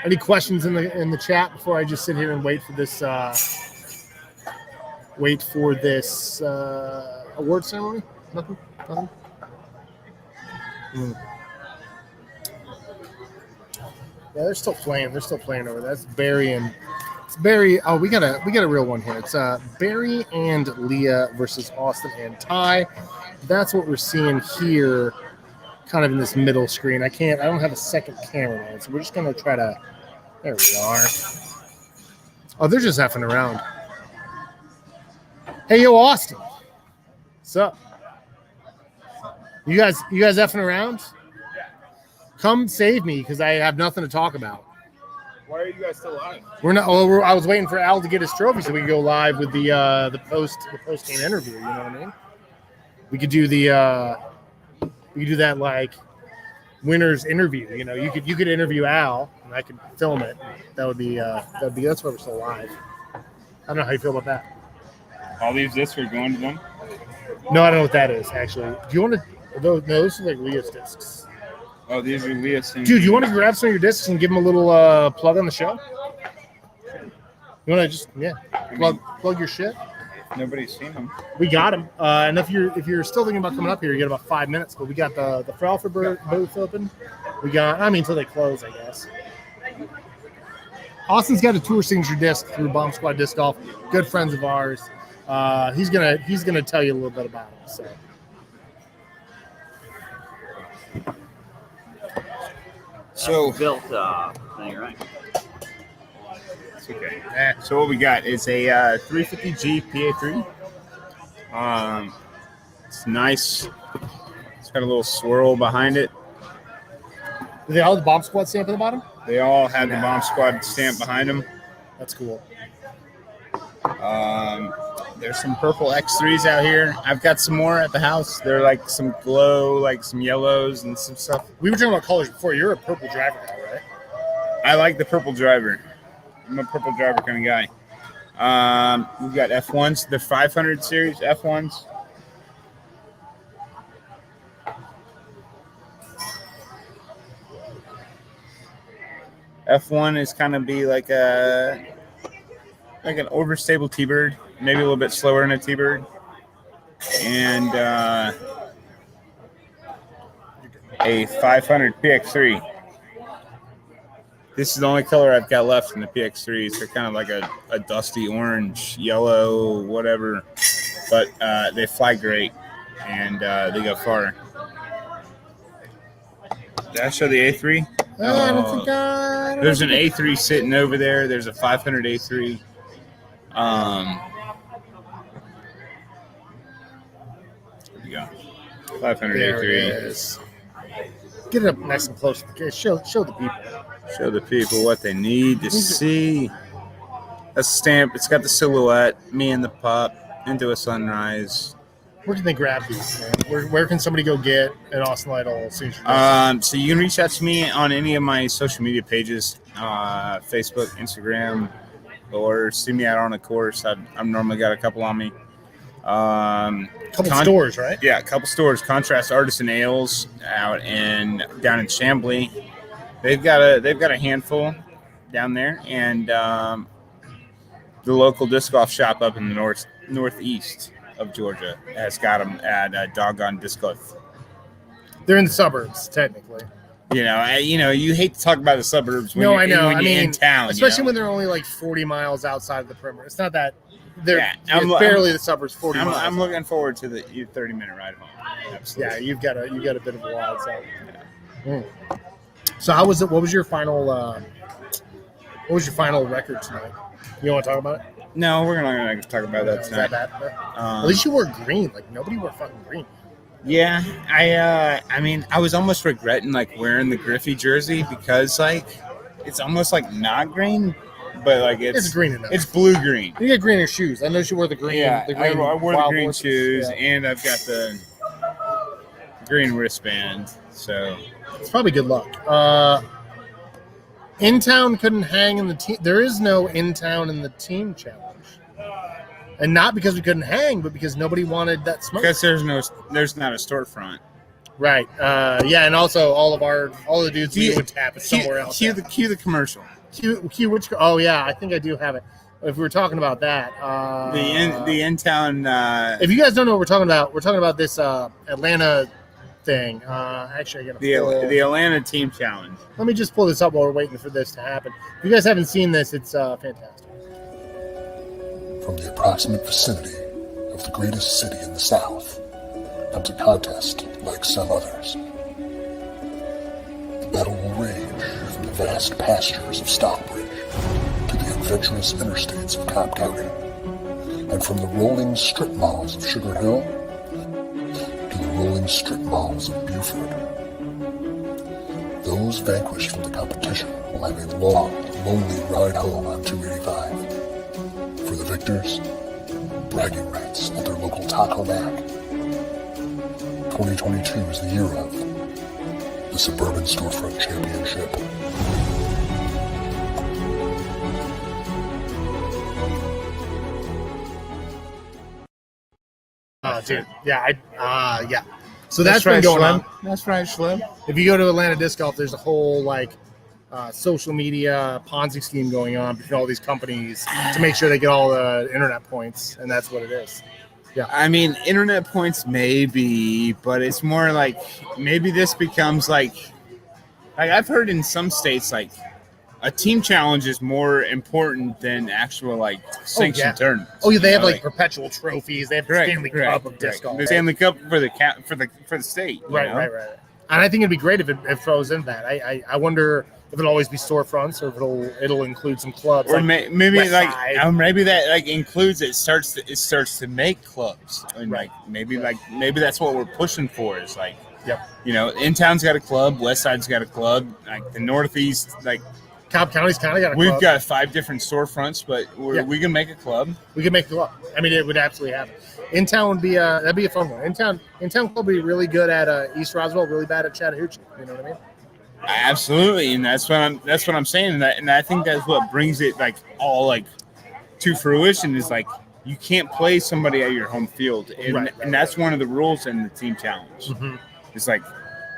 C: Any questions in the chat before I just sit here and wait for this award ceremony? Nothing. Yeah, they're still playing. They're still playing over there. That's Barry and it's Barry. Oh, we got a real one here. It's Barry and Leah versus Austin and Ty. That's what we're seeing here, kind of in this middle screen. I don't have a second camera on, so we're just gonna try to. There we are. Oh, they're just effing around. Hey, yo, Austin. What's up? You guys effing around? Come save me because I have nothing to talk about.
D: Why are you guys still live?
C: We're not. Oh, I was waiting for Al to get his trophy so we could go live with the post game interview. You know what I mean? We could do that like winner's interview. You know, you could interview Al and I could film it. That's why we're still live. I don't know how you feel about that.
D: All these discs are going to them?
C: No, I don't know what that is actually. Do you want to? No, those are like Leah's discs.
D: Oh, these are Leah's things.
C: Dude, you want to grab some of your discs and give them a little plug on the show? You want to just plug your shit?
D: Nobody's seen them.
C: We got them, and if you're still thinking about coming up here, you got about 5 minutes. But we got the Frolfcenter booth open. We got, until they close, I guess. Austin's got a tour signature disc through Bomb Squad Disc Golf. Good friends of ours. He's gonna tell you a little bit about it.
D: So
E: built thing, right?
D: It's okay. So what we got is a 350G PA3. It's nice. It's got a little swirl behind it.
C: Do they all have the Bomb Squad stamp at the bottom?
D: They all have the Bomb Squad stamp behind them.
C: That's cool.
D: There's some purple X3s out here. I've got some more at the house. They're like some glow, like some yellows and some stuff.
C: We were talking about colors before. You're a purple driver guy, right?
D: I like the purple driver. I'm a purple driver kind of guy. We've got F1s, the 500 series F1s. F1 is kind of be like an overstable T-Bird, maybe a little bit slower than a T-Bird. And a 500 PX3. This is the only color I've got left in the PX3s. They're kind of like a dusty orange, yellow, whatever. But they fly great, and they go far. Did I show the A3?
C: I don't think
D: there's an A3 sitting over there. There's a 500 A3. There we go. 500
C: there
D: A3.
C: It is. Get it up nice and close. Show the people.
D: Show the people what they need to see. That's a stamp. It's got the silhouette, me and the pup, into a sunrise.
C: Where can they grab these, man? Where can somebody go get an Austin Lytle signature?
D: So you can reach out to me on any of my social media pages, Facebook, Instagram, or see me out on a course. I've normally got a couple on me.
C: Couple stores, right?
D: Yeah, a couple stores. Contrast Artisan Ales down in Chamblee. They've got a handful down there, and the local disc golf shop up in the northeast of Georgia has got them at Doggone Disc Golf.
C: They're in the suburbs, technically.
D: You hate to talk about the suburbs when
C: I know.
D: When you're in town,
C: especially when they're only like 40 miles outside of the perimeter. It's not that they're barely the suburbs. 40 miles.
D: I'm looking forward to the 30-minute ride home. Absolutely.
C: Yeah, you've got a bit of a wild side. Yeah. So how was it? What was your final? Record tonight? You want to talk about it?
D: No, we're not going to talk about that tonight.
C: Is that bad? At least you wore green. Like nobody wore fucking green.
D: Yeah, I was almost regretting like wearing the Griffey jersey because like it's almost like not green, but like
C: It's green enough.
D: It's blue green.
C: You get greener shoes. I know she wore the green.
D: Yeah,
C: the
D: I
C: green
D: wore the
C: Wild
D: green
C: Horses.
D: shoes,
C: Yeah.
D: and I've got the green wristband. So
C: It's probably good luck. Intown couldn't hang in the team. There is no Intown in the team challenge. And not because we couldn't hang, but because nobody wanted that smoke.
D: because there's not a storefront.
C: Right. Yeah, and also all the dudes we would tap it somewhere else.
D: Cue the commercial.
C: Cue which? Oh yeah, I think I do have it. If we were talking about that,
D: The Intown.
C: if you guys don't know what we're talking about this Atlanta thing. Actually, I got
D: The Atlanta Team Challenge.
C: Let me just pull this up while we're waiting for this to happen. If you guys haven't seen this, it's fantastic.
J: From the approximate vicinity of the greatest city in the South comes a contest like some others. The battle will range from the vast pastures of Stockbridge to the adventurous interstates of Cobb County, and from the rolling strip malls of Sugar Hill to the rolling strip malls of Buford. Those vanquished from the competition will have a long, lonely ride home on 285. For the victors, bragging rights at their local Taco Mac. 2022 is the year of the Suburban Storefront Championship.
C: Dude, yeah, yeah. So that's been going on.
D: That's right, Slim.
C: If you go to Atlanta Disc Golf, there's a whole social media Ponzi scheme going on between all these companies to make sure they get all the internet points, and that's what it is. Yeah,
D: I mean, internet points maybe, but it's more like maybe this becomes like I've heard in some states like a team challenge is more important than actual sanctioned tournaments.
C: Oh yeah, they have perpetual trophies. They have the Stanley Cup of disc golf.
D: The Stanley Cup for the state.
C: Right. And I think it'd be great if it throws in that. I wonder if it'll always be storefronts or if it'll include some clubs.
D: Or maybe that includes it starts to make clubs and maybe that's what we're pushing for is Intown's got a club, West Side's got a club, like the Northeast
C: Cobb County's kind of got a
D: We've
C: club.
D: got 5 different storefronts, but we can make a club.
C: We can make a club. I mean, it would absolutely happen. Intown would be that'd be a fun one. Intown club would be really good at East Roswell, really bad at Chattahoochee. You know what I mean?
D: Absolutely, and that's what I'm saying. And I think that's what brings it all to fruition is you can't play somebody at your home field, and that's one of the rules in the team challenge.
C: Mm-hmm.
D: It's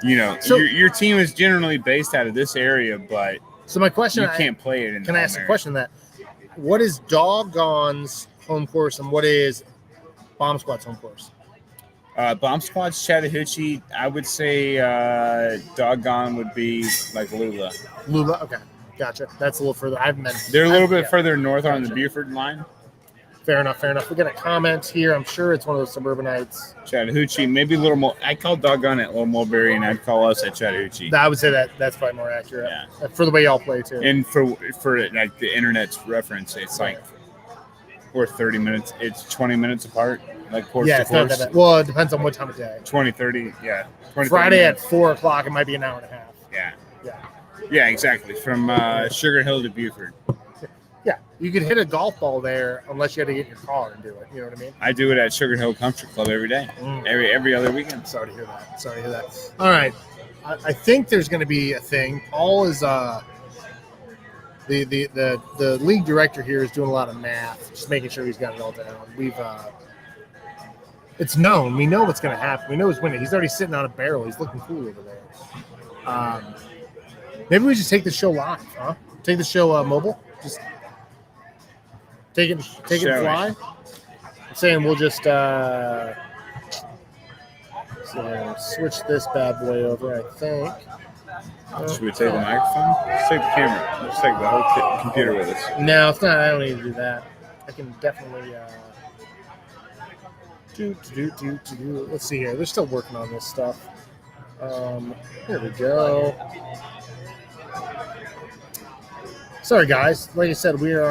D: your team is generally based out of this area, but
C: so my question,
D: you can't play it.
C: Can I ask a question? That what is Doggone's home course and what is Bomb Squad's home course?
D: Bomb Squad's Chattahoochee. I would say Doggone would be like Lula.
C: Lula, okay, gotcha. That's a little further.
D: They're a little bit further north on the Buford line.
C: Fair enough. We got a comment here. I'm sure it's one of those suburbanites.
D: Chattahoochee, maybe a little more. I call Doggone at Little Mulberry, and I'd call us at Chattahoochee.
C: I would say that's probably more accurate. Yeah. For the way y'all play too.
D: And for the internet's reference, it's we're 30 minutes. It's 20 minutes apart, course to course.
C: Not that bad. Well, it depends on what time of day.
D: 20, 30, yeah. 20,
C: Friday at 4:00, it might be an hour and a half.
D: Yeah, exactly. From Sugar Hill to Buford.
C: Yeah, you could hit a golf ball there unless you had to get in your car and do it. You know what I mean?
D: I do it at Sugar Hill Country Club every day, every other weekend.
C: Sorry to hear that. All right, I think there's going to be a thing. Paul is the league director here is doing a lot of math, just making sure he's got it all down. It's known. We know what's going to happen. We know who's winning. He's already sitting on a barrel. He's looking cool over there. Maybe we just take the show live, huh? Take the show mobile. Just take it fly. I'm saying we'll just switch this bad boy over, I think.
D: Should we take the microphone? Let's take the camera. Let's take the whole computer with us.
C: No, it's not. I don't need to do that. I can definitely Let's see here. They're still working on this stuff. Here we go. Sorry, guys. Like I said, we're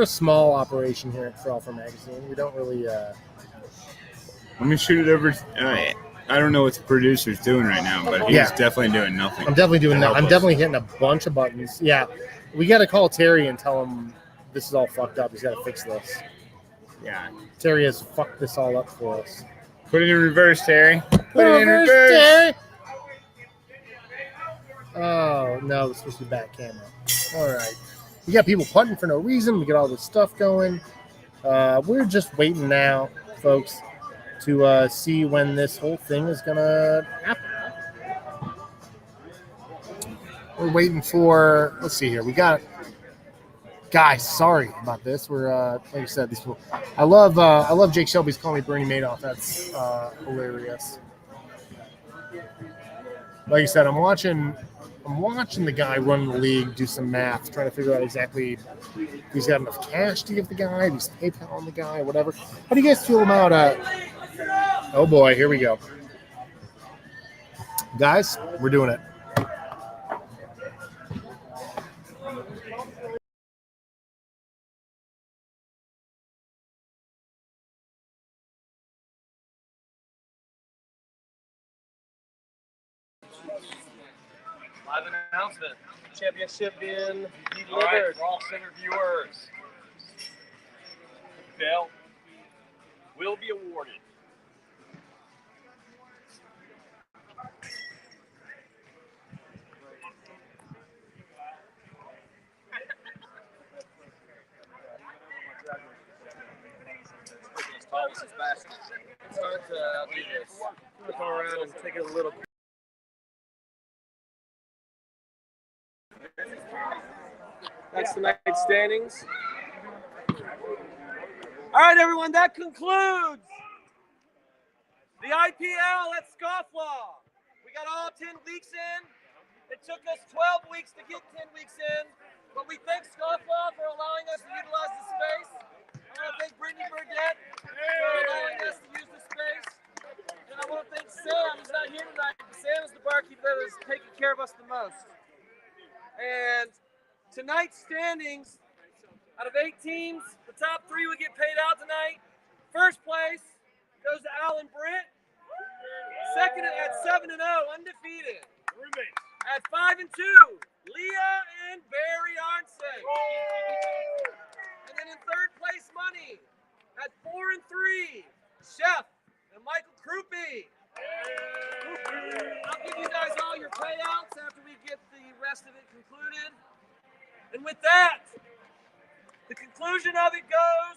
C: a small operation here at Frolfcenter Magazine. We don't really.
D: Let me shoot it over. I don't know what the producer's doing right now, but he's definitely doing nothing.
C: I'm definitely doing that. I'm definitely hitting a bunch of buttons. Yeah, we got to call Terry and tell him this is all fucked up. He's got to fix this.
D: Yeah.
C: Terry has fucked this all up for us.
D: Put it in reverse, Terry. Put it in reverse.
C: Terry. Oh, no, it's supposed to be back camera. All right. We got people putting for no reason. We got all this stuff going. We're just waiting now, folks, to see when this whole thing is going to happen. We're waiting for, let's see here. We got, guys, sorry about this. We're, like I said, these people, I love Jake Shelby's calling me Bernie Madoff. That's hilarious. Like I said, I'm watching the guy run the league do some math, trying to figure out exactly if he's got enough cash to give the guy, if he's PayPal the guy, whatever. How do you guys feel about oh boy, here we go. Guys, we're doing it.
G: Live announcement. Championship being delivered. Frolfcenter viewers. Belt will be awarded. It's hard to do this. I'm gonna come around and take it a little. That's tonight's standings. All right, everyone, that concludes the IPL at Scofflaw. We got all 10 weeks in. It took us 12 weeks to get 10 weeks in, but we thank Scofflaw for allowing us to utilize the space. I want to thank Brittany Burdett for allowing us to use the space. And I want to thank Sam, who's not here tonight. Sam is the barkeeper that is taking care of us the most. And tonight's standings, out of 8 teams, the top 3 would get paid out tonight. First place goes to Alan Britt. Second at 7-0, undefeated. At 5-2, Leah and Barry Arnson. And then in third place money, at 4-3, Chef and Michael Krupe. I'll give you guys all your payouts after we get the rest of it concluded. And with that, the conclusion of it goes,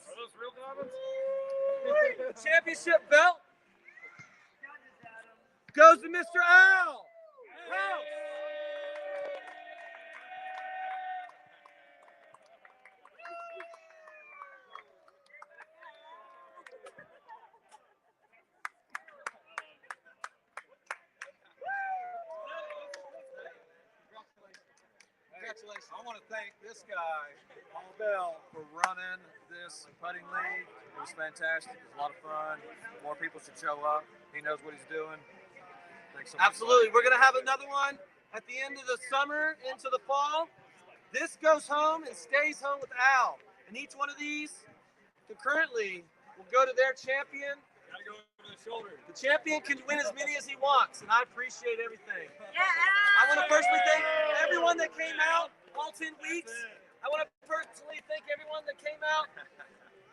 G: the championship belt goes to Mr. Al House.
K: Congratulations. I want to thank this guy, Paul Bell, for running this putting league. It was fantastic. It was a lot of fun. More people should show up. He knows what he's doing. Thanks so much.
G: Absolutely. We're going to have another one at the end of the summer into the fall. This goes home and stays home with Al. And each one of these concurrently will go to their champion.
K: Gotta go over the shoulder.
G: The champion can win as many as he wants, and I appreciate everything.
H: Yeah.
G: I want to personally thank everyone that came out all 10 weeks. I want to personally thank everyone that came out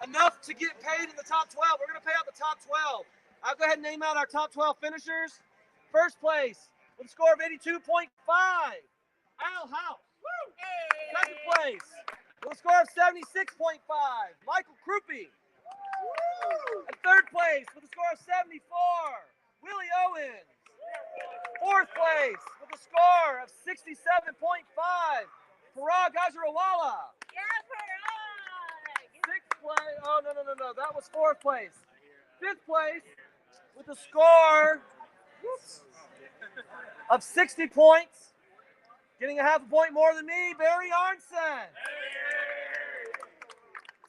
G: enough to get paid in the top 12. We're going to pay out the top 12. I'll go ahead and name out our top 12 finishers. First place with a score of 82.5, Al House. Second place with a score of 76.5, Michael Krupe. And third place with a score of 74, Willie Owens. Fourth place with a score of 67.5, Parag Ajarawala. Sixth place, oh, no, that was fourth place. Fifth place with a score of 60 points, getting a half a point more than me, Barry Arnson.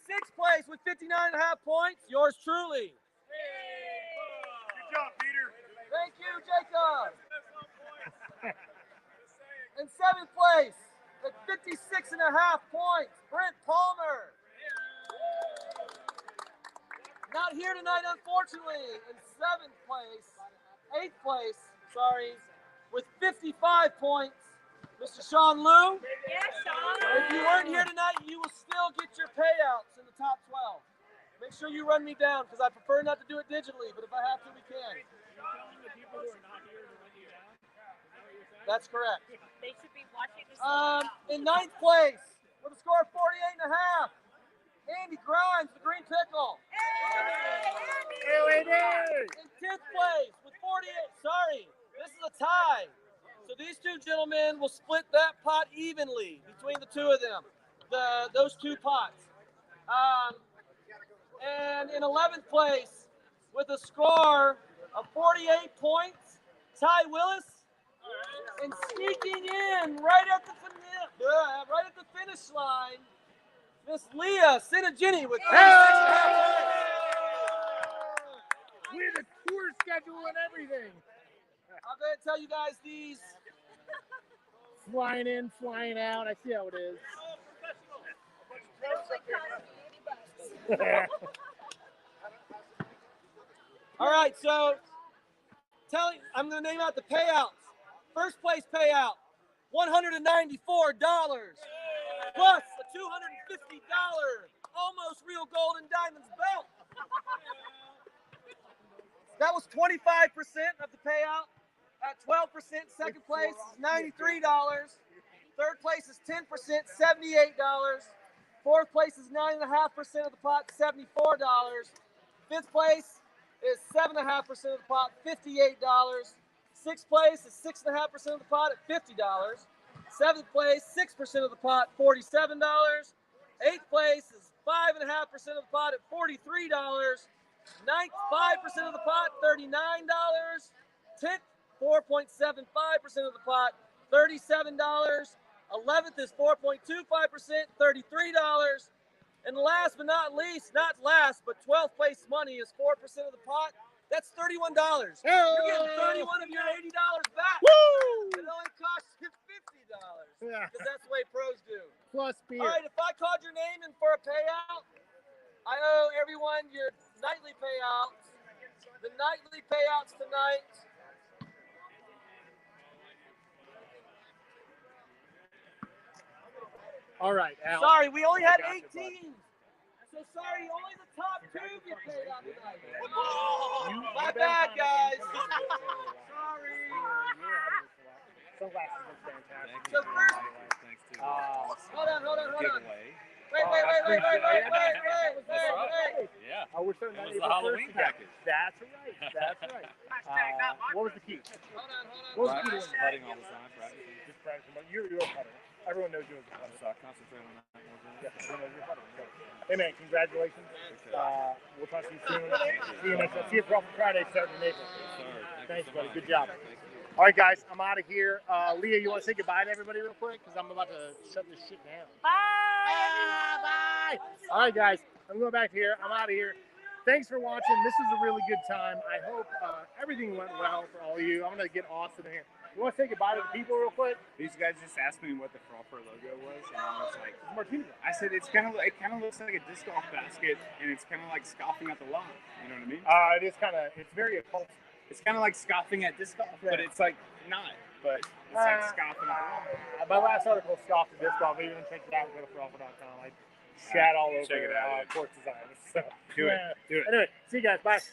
G: Sixth place with 59.5 points, yours truly.
K: Good job, Peter.
G: Thank you, Jacob. And seventh place at 56.5 points, Brent Palmer. Not here tonight, unfortunately. In seventh place 8th place, with 55 points, Mr. Sean Liu.
H: Yes, Sean.
G: If you weren't here tonight, you will still get your payouts in the top 12. Make sure you run me down because I prefer not to do it digitally, but if I have to, we can. That's correct.
H: They should be watching this.
G: In 9th place, with a score of 48.5, Andy Grimes, the Green Pickle.
C: Andy!
G: In 10th place, with 48, this is a tie. So these two gentlemen will split that pot evenly between the two of them, those two pots. And in 11th place, with a score of 48 points, Ty Willis. And sneaking in right at the finish line, Miss Leah Sinagini with 36.5 points.
C: We had a tour schedule and everything.
G: I'll go ahead and tell you guys these.
C: Flying in, flying out. I see how it is.
G: All right, so I'm going to name out the payouts. First place payout, $194 plus a $250 almost real gold and diamonds belt. That was 25% of the payout. At 12%, second place is $93. Third place is 10%, $78. Fourth place is 9.5% of the pot, $74. Fifth place is 7.5% of the pot, $58. Sixth place is 6.5% of the pot at $50. Seventh place, 6% of the pot, $47. Eighth place is 5.5% of the pot at $43. Ninth, 5% of the pot, $39. 10th, 4.75% of the pot, $37. 11th is 4.25%, $33. And last but not least, not last, but 12th place money is 4% of the pot. That's $31.
C: Hey!
G: You're getting 31 of your $80 back.
C: Woo!
G: It only costs you $50.
C: Yeah.
G: Because that's the way pros do.
C: Plus beer.
G: All right, if I called your name in for a payout, I owe everyone your nightly payouts. The nightly payouts tonight.
C: All right, Al.
G: Sorry, we only had
C: I got
G: 18.
C: you,
G: So sorry, only the top 2 get paid out tonight. My bad, guys. Sorry.
C: Sunglasses look fantastic.
G: So first, hold on. Wait.
I: Yeah.
C: Oh, we're starting
I: It
C: that
I: was the
C: April
I: Halloween
C: 1st.
I: package.
C: That's right. What was the key?
G: Hold on.
C: What was the key to winning?
I: Putting all the time, practicing.
C: Just practicing. But you're a putter. Everyone knows you as a putter.
I: So I concentrate on that more than
C: Yeah, everyone knows you're a putter. So, hey, man, congratulations. We'll talk to you soon. See you next time. See you for Friday starting in April. Thanks, buddy. Good job. All right, guys, I'm out of here. Leah, you want to say goodbye to everybody real quick? Because I'm about to shut this shit down. Bye! All right, guys, I'm going back here. I'm out of here. Thanks for watching. This was a really good time. I hope everything went well for all of you. I'm going to get Austin in here. You want to say goodbye to the people real quick?
D: These guys just asked me what the Frolfcenter logo was, and I was like, I said it kind of looks like a disc golf basket, and it's kind of like scoffing at the lawn. You know what I mean?
C: It's very occult.
D: It's kind of like scoffing at disc golf, but it's like not. But it's like scoffing at the lawn.
C: My last article scoffed at disc golf. Even check it out. Go to Frolfcenter.com. I shat all over
D: Check it out.
C: Court Design. So,
D: Do it.
C: Anyway, see you guys. Bye.